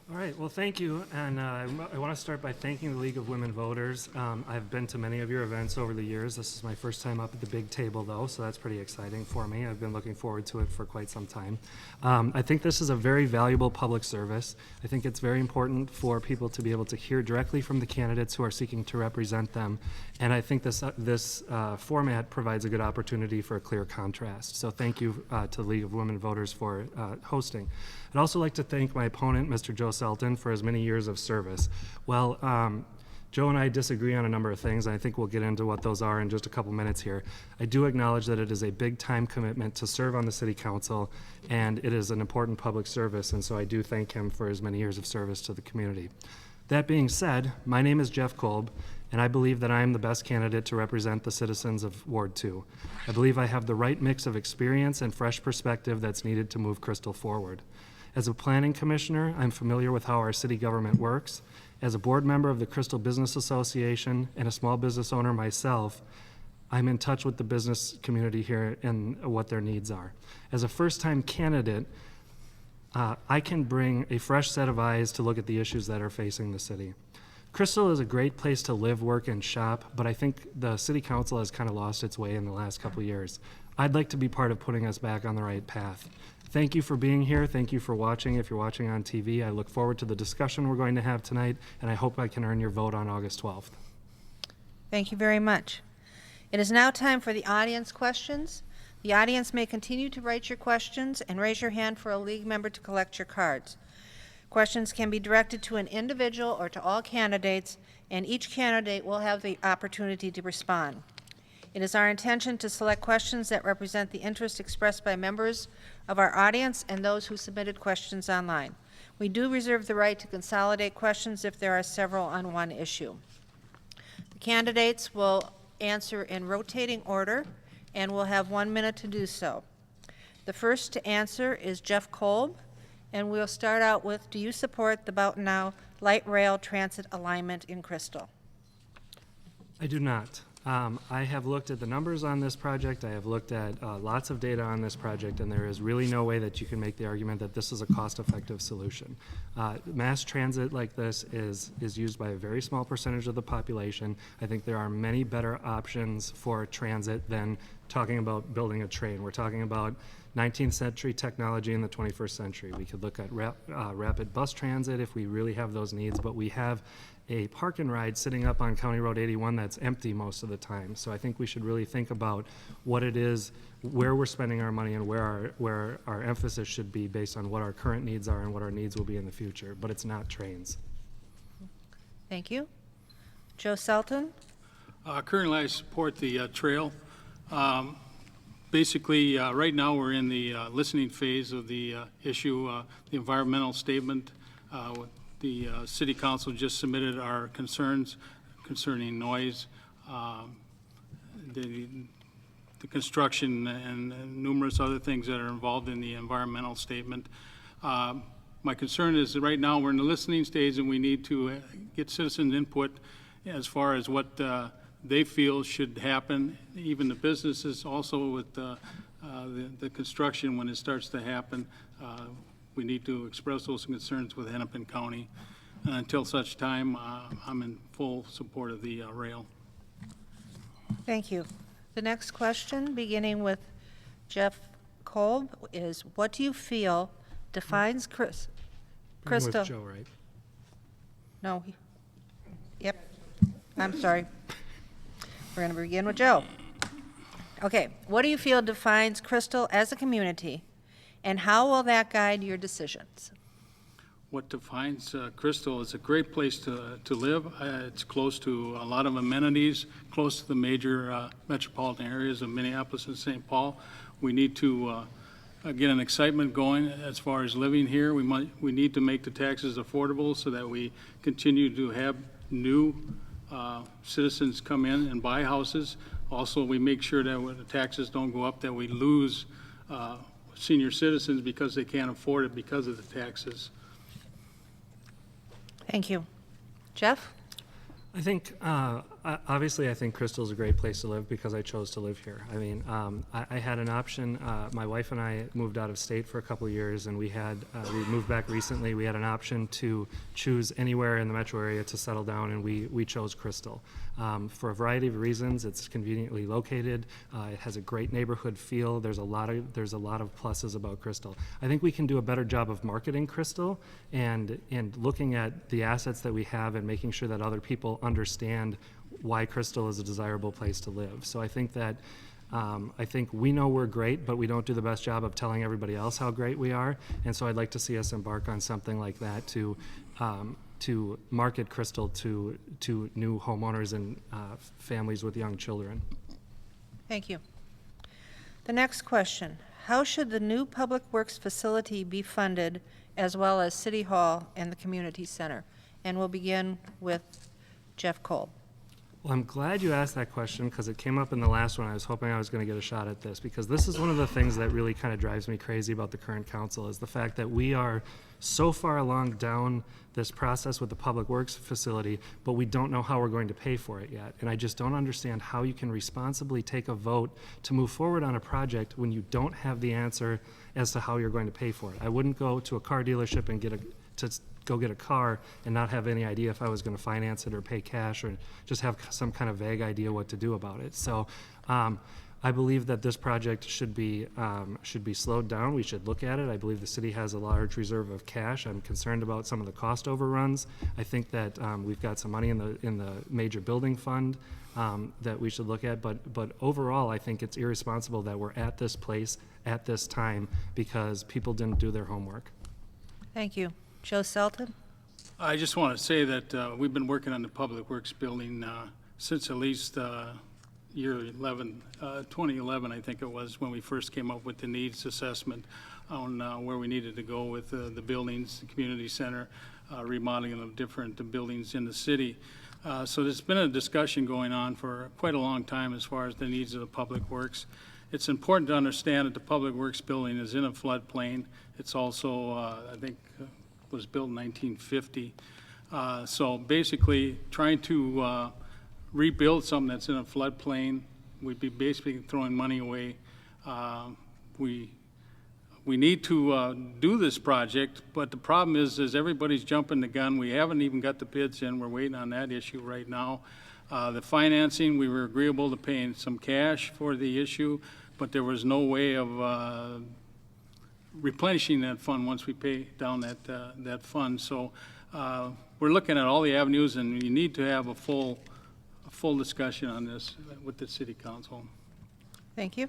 All right, well, thank you, and I want to start by thanking the League of Women Voters. I've been to many of your events over the years. This is my first time up at the big table, though, so that's pretty exciting for me. I've been looking forward to it for quite some time. I think this is a very valuable public service. I think it's very important for people to be able to hear directly from the candidates who are seeking to represent them, and I think this format provides a good opportunity for a clear contrast. So thank you to the League of Women Voters for hosting. I'd also like to thank my opponent, Mr. Joe Selton, for his many years of service. Well, Joe and I disagree on a number of things, and I think we'll get into what those are in just a couple minutes here. I do acknowledge that it is a big time commitment to serve on the city council, and it is an important public service, and so I do thank him for his many years of service to the community. That being said, my name is Jeff Kolb, and I believe that I am the best candidate to represent the citizens of Ward 2. I believe I have the right mix of experience and fresh perspective that's needed to move Crystal forward. As a planning commissioner, I'm familiar with how our city government works. As a board member of the Crystal Business Association and a small business owner myself, I'm in touch with the business community here and what their needs are. As a first-time candidate, I can bring a fresh set of eyes to look at the issues that are facing the city. Crystal is a great place to live, work, and shop, but I think the city council has kind of lost its way in the last couple of years. I'd like to be part of putting us back on the right path. Thank you for being here. Thank you for watching. If you're watching on TV, I look forward to the discussion we're going to have tonight, and I hope I can earn your vote on August 12th. Thank you very much. It is now time for the audience questions. The audience may continue to write your questions and raise your hand for a league member to collect your cards. Questions can be directed to an individual or to all candidates, and each candidate will have the opportunity to respond. It is our intention to select questions that represent the interest expressed by members of our audience and those who submitted questions online. We do reserve the right to consolidate questions if there are several on one issue. The candidates will answer in rotating order and will have 1 minute to do so. The first to answer is Jeff Kolb, and we'll start out with, do you support the Boughton light rail transit alignment in Crystal? I do not. I have looked at the numbers on this project. I have looked at lots of data on this project, and there is really no way that you can make the argument that this is a cost-effective solution. Mass transit like this is used by a very small percentage of the population. I think there are many better options for transit than talking about building a train. We're talking about 19th century technology in the 21st century. We could look at rapid bus transit if we really have those needs, but we have a park and ride sitting up on County Road 81 that's empty most of the time. So I think we should really think about what it is, where we're spending our money, and where our emphasis should be based on what our current needs are and what our needs will be in the future, but it's not trains. Thank you. Joe Selton? Currently, I support the trail. Basically, right now, we're in the listening phase of the issue, the environmental statement. The city council just submitted our concerns concerning noise, the construction, and numerous other things that are involved in the environmental statement. My concern is that right now we're in the listening stage, and we need to get citizens' input as far as what they feel should happen. Even the businesses, also with the construction, when it starts to happen, we need to express those concerns with Hennepin County. Until such time, I'm in full support of the rail. Thank you. The next question, beginning with Jeff Kolb, is what do you feel defines Crystal? With Joe, right? No. Yep. I'm sorry. We're going to begin with Joe. Okay. What do you feel defines Crystal as a community, and how will that guide your decisions? What defines Crystal is a great place to live. It's close to a lot of amenities, close to the major metropolitan areas of Minneapolis and St. Paul. We need to get an excitement going as far as living here. We need to make the taxes affordable so that we continue to have new citizens come in and buy houses. Also, we make sure that when the taxes don't go up, that we lose senior citizens because they can't afford it because of the taxes. Thank you. Jeff? I think, obviously, I think Crystal's a great place to live because I chose to live here. I mean, I had an option. My wife and I moved out of state for a couple of years, and we moved back recently. We had an option to choose anywhere in the metro area to settle down, and we chose Crystal. For a variety of reasons, it's conveniently located. It has a great neighborhood feel. There's a lot of pluses about Crystal. I think we can do a better job of marketing Crystal and looking at the assets that we have and making sure that other people understand why Crystal is a desirable place to live. So I think that I think we know we're great, but we don't do the best job of telling everybody else how great we are. And so I'd like to see us embark on something like that to to market Crystal to new homeowners and families with young children. Thank you. The next question, how should the new Public Works facility be funded, as well as City Hall and the Community Center? And we'll begin with Jeff Kolb. Well, I'm glad you asked that question because it came up in the last one. I was hoping I was going to get a shot at this, because this is one of the things that really kind of drives me crazy about the current council, is the fact that we are so far along down this process with the Public Works facility, but we don't know how we're going to pay for it yet. And I just don't understand how you can responsibly take a vote to move forward on a project when you don't have the answer as to how you're going to pay for it. I wouldn't go to a car dealership and go get a car and not have any idea if I was going to finance it or pay cash, or just have some kind of vague idea what to do about it. So I believe that this project should be slowed down. We should look at it. I believe the city has a large reserve of cash. I'm concerned about some of the cost overruns. I think that we've got some money in the major building fund that we should look at. But overall, I think it's irresponsible that we're at this place at this time because people didn't do their homework. Thank you. Joe Selton? I just want to say that we've been working on the Public Works building since at least year 2011, I think it was, when we first came up with the needs assessment on where we needed to go with the buildings, the community center, remodeling of different buildings in the city. So there's been a discussion going on for quite a long time as far as the needs of the Public Works. It's important to understand that the Public Works building is in a floodplain. It's also, I think, was built in 1950. So basically, trying to rebuild something that's in a floodplain, we'd be basically throwing money away. We need to do this project, but the problem is everybody's jumping the gun. We haven't even got the bids in. We're waiting on that issue right now. The financing, we were agreeable to paying some cash for the issue, but there was no way of replenishing that fund once we pay down that fund. So we're looking at all the avenues, and you need to have a full discussion on this with the city council. Thank you.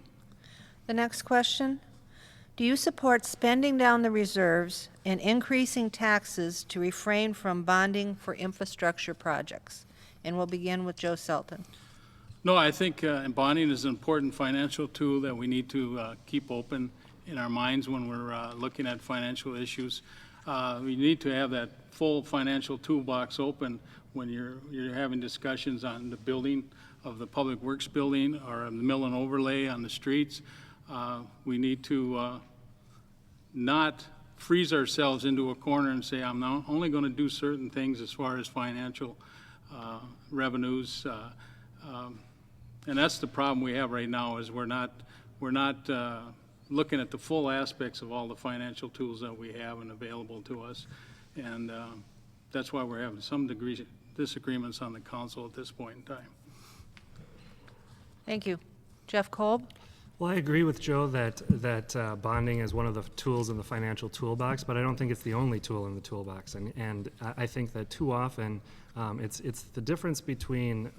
The next question, do you support spending down the reserves and increasing taxes to refrain from bonding for infrastructure projects? And we'll begin with Joe Selton. No, I think bonding is an important financial tool that we need to keep open in our minds when we're looking at financial issues. We need to have that full financial toolbox open when you're having discussions on the building of the Public Works building or the mill and overlay on the streets. We need to not freeze ourselves into a corner and say, I'm now only going to do certain things as far as financial revenues. And that's the problem we have right now, is we're not looking at the full aspects of all the financial tools that we have and available to us. And that's why we're having some degree disagreements on the council at this point in time. Thank you. Jeff Kolb? Well, I agree with Joe that bonding is one of the tools in the financial toolbox, but I don't think it's the only tool in the toolbox. And I think that too often it's the difference between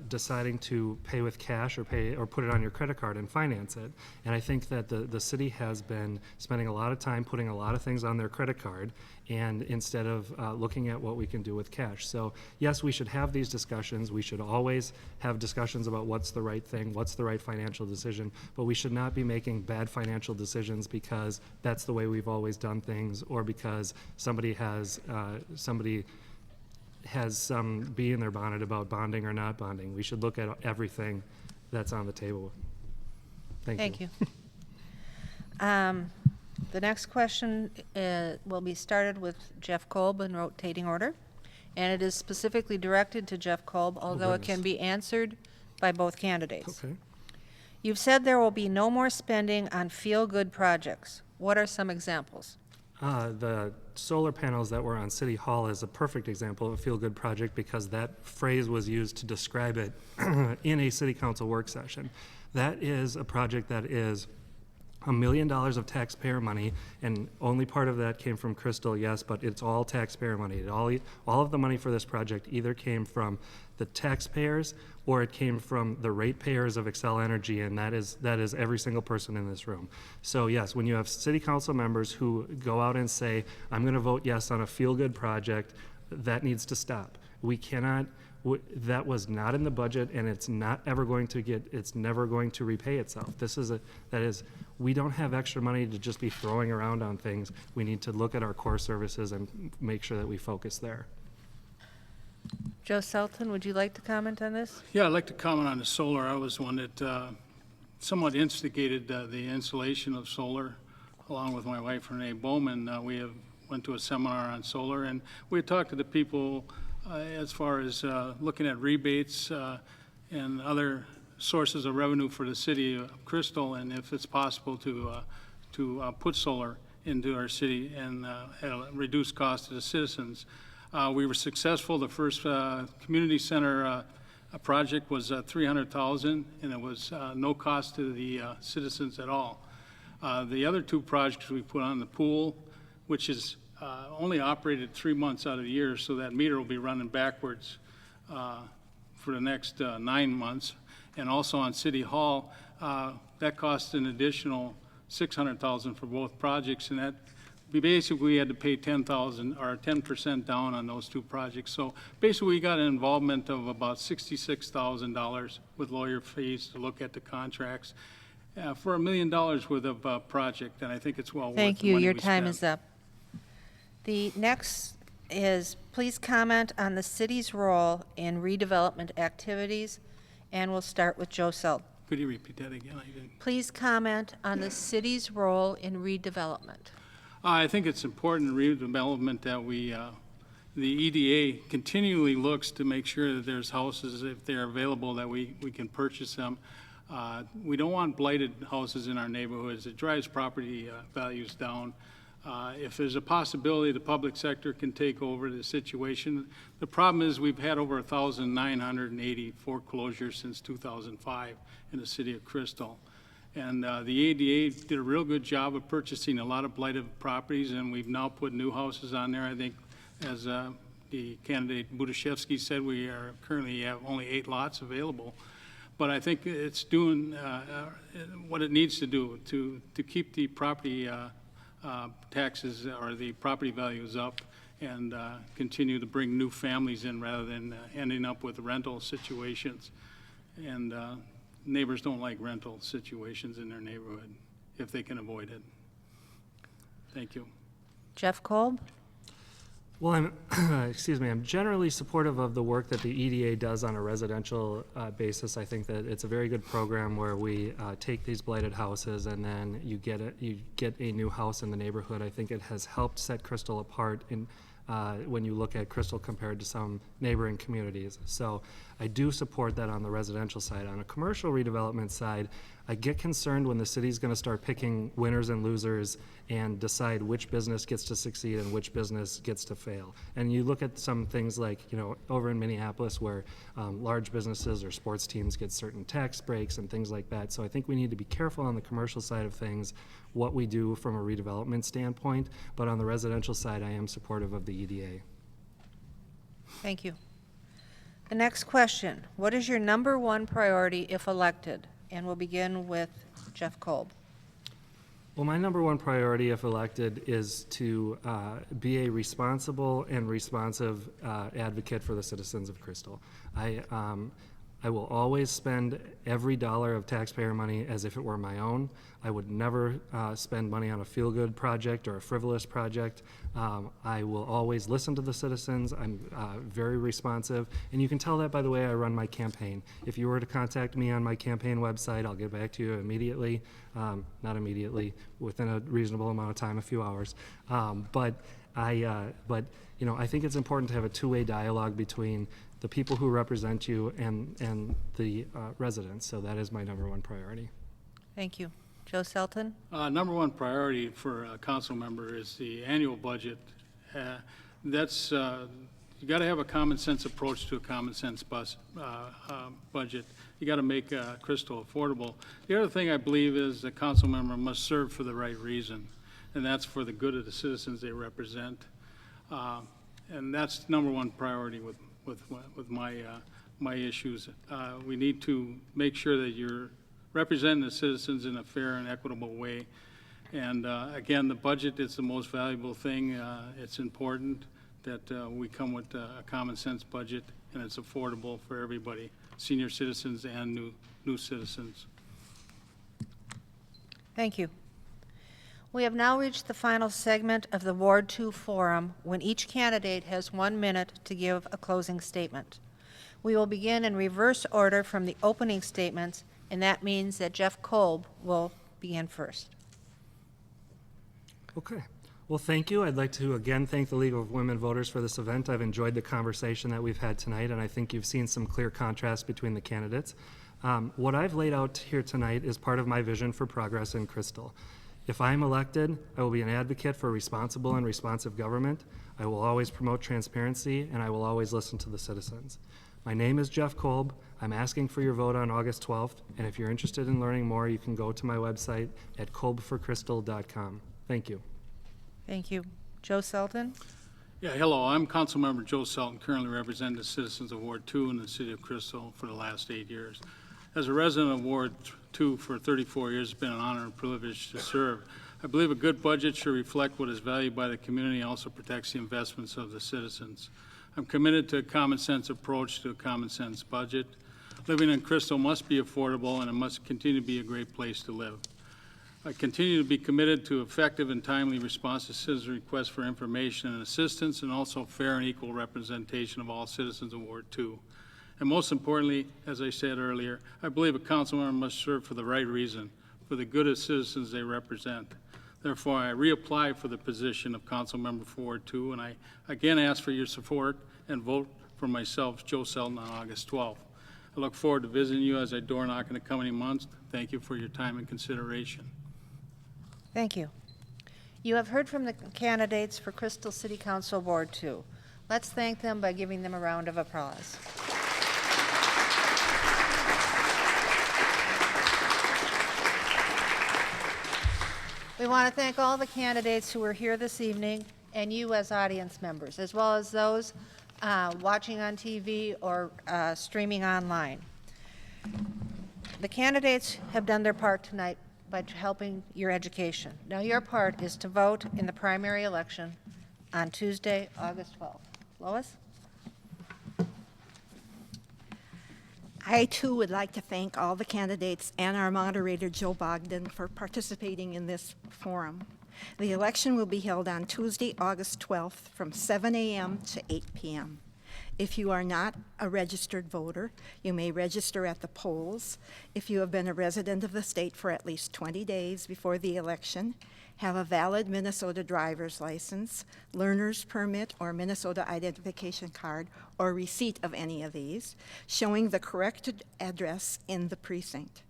deciding to pay with cash or put it on your credit card and finance it. And I think that the city has been spending a lot of time putting a lot of things on their credit card, and instead of looking at what we can do with cash. So yes, we should have these discussions. We should always have discussions about what's the right thing, what's the right financial decision, but we should not be making bad financial decisions because that's the way we've always done things, or because somebody has some bee in their bonnet about bonding or not bonding. We should look at everything that's on the table. Thank you. The next question will be started with Jeff Kolb in rotating order, and it is specifically directed to Jeff Kolb, although it can be answered by both candidates. Okay. You've said there will be no more spending on feel-good projects. What are some examples? The solar panels that were on City Hall is a perfect example of a feel-good project, because that phrase was used to describe it in a city council work session. That is a project that is $1 million of taxpayer money, and only part of that came from Crystal, yes, but it's all taxpayer money. All of the money for this project either came from the taxpayers or it came from the ratepayers of Xcel Energy, and that is every single person in this room. So yes, when you have city council members who go out and say, I'm going to vote yes on a feel-good project, that needs to stop. We cannot, that was not in the budget, and it's not ever going to it's never going to repay itself. We don't have extra money to just be throwing around on things. We need to look at our core services and make sure that we focus there. Joe Selton, would you like to comment on this? Yeah, I'd like to comment on the solar. I was one that somewhat instigated the installation of solar, along with my wife Renee Bowman. We went to a seminar on solar, and we had talked to the people as far as looking at rebates and other sources of revenue for the city of Crystal, and if it's possible to put solar into our city and at a reduced cost to the citizens. We were successful. The first community center project was $300,000, and it was no cost to the citizens at all. The other two projects we put on the pool, which is only operated 3 months out of the year, so that meter will be running backwards for the next 9 months. And also on City Hall, that cost an additional $600,000 for both projects, and that basically we had to pay $10,000 or 10% down on those two projects. So basically we got an involvement of about $66,000 with lawyer fees to look at the contracts for $1 million worth of project, and I think it's well worth the money we spent. Thank you. Your time is up. The next is please comment on the city's role in redevelopment activities, and we'll start with Joe Selton. Could you repeat that again? I didn't. Please comment on the city's role in redevelopment. I think it's important in redevelopment that the EDA continually looks to make sure that there's houses, if they're available, that we can purchase them. We don't want blighted houses in our neighborhoods. It drives property values down. If there's a possibility the public sector can take over the situation. The problem is we've had over 1,980 foreclosures since 2005 in the city of Crystal. And the ADA did a real good job of purchasing a lot of blighted properties, and we've now put new houses on there. I think, as the candidate Budashevsky said, we are currently have only 8 lots available. But I think it's doing what it needs to do to keep the property taxes or the property values up and continue to bring new families in rather than ending up with rental situations. And neighbors don't like rental situations in their neighborhood if they can avoid it. Thank you. Jeff Kolb? Well, I'm generally supportive of the work that the EDA does on a residential basis. I think that it's a very good program where we take these blighted houses and then you get a new house in the neighborhood. I think it has helped set Crystal apart in when you look at Crystal compared to some neighboring communities. So I do support that on the residential side. On a commercial redevelopment side, I get concerned when the city's going to start picking winners and losers and decide which business gets to succeed and which business gets to fail. And you look at some things like, over in Minneapolis where large businesses or sports teams get certain tax breaks and things like that. So I think we need to be careful on the commercial side of things, what we do from a redevelopment standpoint. But on the residential side, I am supportive of the EDA. Thank you. The next question, what is your number one priority if elected? And we'll begin with Jeff Kolb. Well, my number one priority, if elected, is to be a responsible and responsive advocate for the citizens of Crystal. I will always spend every dollar of taxpayer money as if it were my own. I would never spend money on a feel-good project or a frivolous project. I will always listen to the citizens. I'm very responsive. And you can tell that by the way I run my campaign. If you were to contact me on my campaign website, I'll get back to you immediately. Not immediately, within a reasonable amount of time, a few hours. But I think it's important to have a two-way dialogue between the people who represent you and the residents. So that is my number one priority. Thank you. Joe Selton? Number one priority for a council member is the annual budget. That's you got to have a common sense approach to a common sense budget. You got to make Crystal affordable. The other thing I believe is the council member must serve for the right reason, and that's for the good of the citizens they represent. And that's number one priority with my issues. We need to make sure that you're representing the citizens in a fair and equitable way. And again, the budget is the most valuable thing. It's important that we come with a common sense budget and it's affordable for everybody, senior citizens and new citizens. Thank you. We have now reached the final segment of the Ward 2 forum, when each candidate has 1 minute to give a closing statement. We will begin in reverse order from the opening statements, and that means that Jeff Kolb will begin first. Okay. Well, thank you. I'd like to again thank the League of Women Voters for this event. I've enjoyed the conversation that we've had tonight, and I think you've seen some clear contrast between the candidates. What I've laid out here tonight is part of my vision for progress in Crystal. If I'm elected, I will be an advocate for responsible and responsive government. I will always promote transparency, and I will always listen to the citizens. My name is Jeff Kolb. I'm asking for your vote on August 12th, and if you're interested in learning more, you can go to my website at kolbforcrystal.com. Thank you. Thank you. Joe Selton? Yeah, hello, I'm Councilmember Joe Selton, currently representing the citizens of Ward 2 in the city of Crystal for the last 8 years. As a resident of Ward 2 for 34 years, it's been an honor and privilege to serve. I believe a good budget should reflect what is valued by the community and also protects the investments of the citizens. I'm committed to a common sense approach to a common sense budget. Living in Crystal must be affordable, and it must continue to be a great place to live. I continue to be committed to effective and timely response to citizens' requests for information and assistance, and also fair and equal representation of all citizens of Ward 2. And most importantly, as I said earlier, I believe a council member must serve for the right reason, for the good of citizens they represent. Therefore, I reapply for the position of council member for Ward 2, and I again ask for your support and vote for myself, Joe Selton, on August 12th. I look forward to visiting you as I door knock in the coming months. Thank you for your time and consideration. Thank you. You have heard from the candidates for Crystal City Council Ward 2. Let's thank them by giving them a round of applause. We want to thank all the candidates who are here this evening, and you as audience members, as well as those watching on TV or streaming online. The candidates have done their part tonight by helping your education. Now your part is to vote in the primary election on Tuesday, August 12th. Lois? I, too, would like to thank all the candidates and our moderator, Joe Bogdan, for participating in this forum. The election will be held on Tuesday, August 12th, from 7 a.m. to 8 p.m. If you are not a registered voter, you may register at the polls. If you have been a resident of the state for at least 20 days before the election, have a valid Minnesota driver's license, learner's permit, or Minnesota identification card, or receipt of any of these, showing the correct address in the precinct.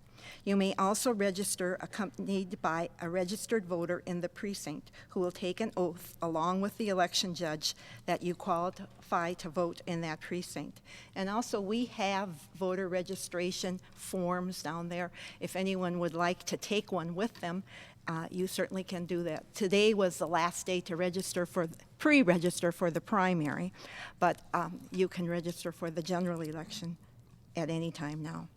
You may also register accompanied by a registered voter in the precinct who will take an oath along with the election judge that you qualify to vote in that precinct. And also, we have voter registration forms down there. If anyone would like to take one with them, you certainly can do that. Today was the last day to register for pre-register for the primary, but you can register for the general election at any time now.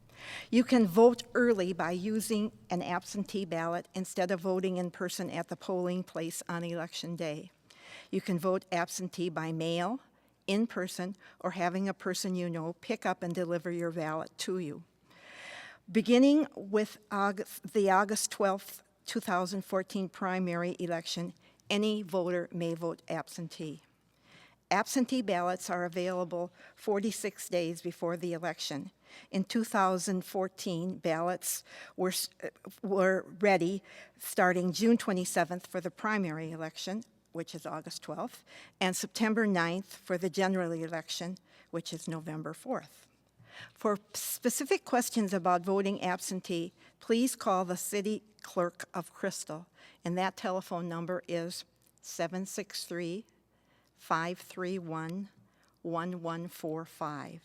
You can vote early by using an absentee ballot instead of voting in person at the polling place on election day. You can vote absentee by mail, in person, or having a person you know pick up and deliver your ballot to you. Beginning with the August 12th, 2014 primary election, any voter may vote absentee. Absentee ballots are available 46 days before the election. In 2014, ballots were ready starting June 27th for the primary election, which is August 12th, and September 9th for the general election, which is November 4th. For specific questions about voting absentee, please call the City Clerk of Crystal, and that telephone number is 763-531-1145.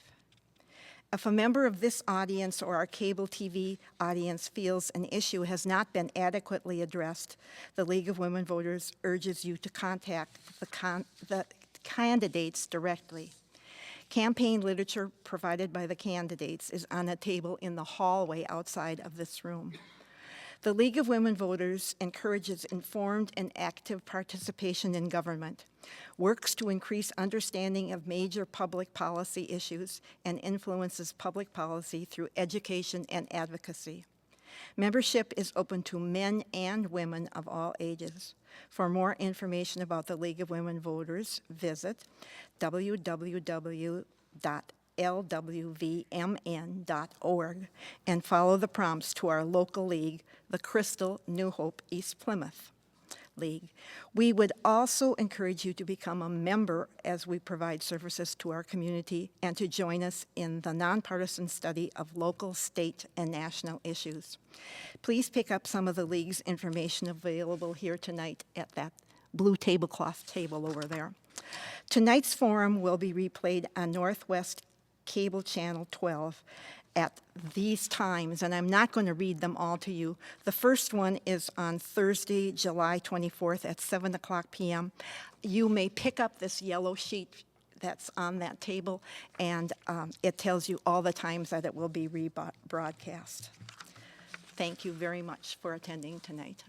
If a member of this audience or our cable TV audience feels an issue has not been adequately addressed, the League of Women Voters urges you to contact the candidates directly. Campaign literature provided by the candidates is on a table in the hallway outside of this room. The League of Women Voters encourages informed and active participation in government, works to increase understanding of major public policy issues, and influences public policy through education and advocacy. Membership is open to men and women of all ages. For more information about the League of Women Voters, visit www.lwvmn.org and follow the prompts to our local league, the Crystal New Hope East Plymouth League. We would also encourage you to become a member as we provide services to our community and to join us in the nonpartisan study of local, state, and national issues. Please pick up some of the League's information available here tonight at that blue tablecloth table over there. Tonight's forum will be replayed on Northwest Cable Channel 12 at these times, and I'm not going to read them all to you. The first one is on Thursday, July 24th at 7 o'clock p.m. You may pick up this yellow sheet that's on that table, and it tells you all the times that it will be rebroadcast. Thank you very much for attending tonight.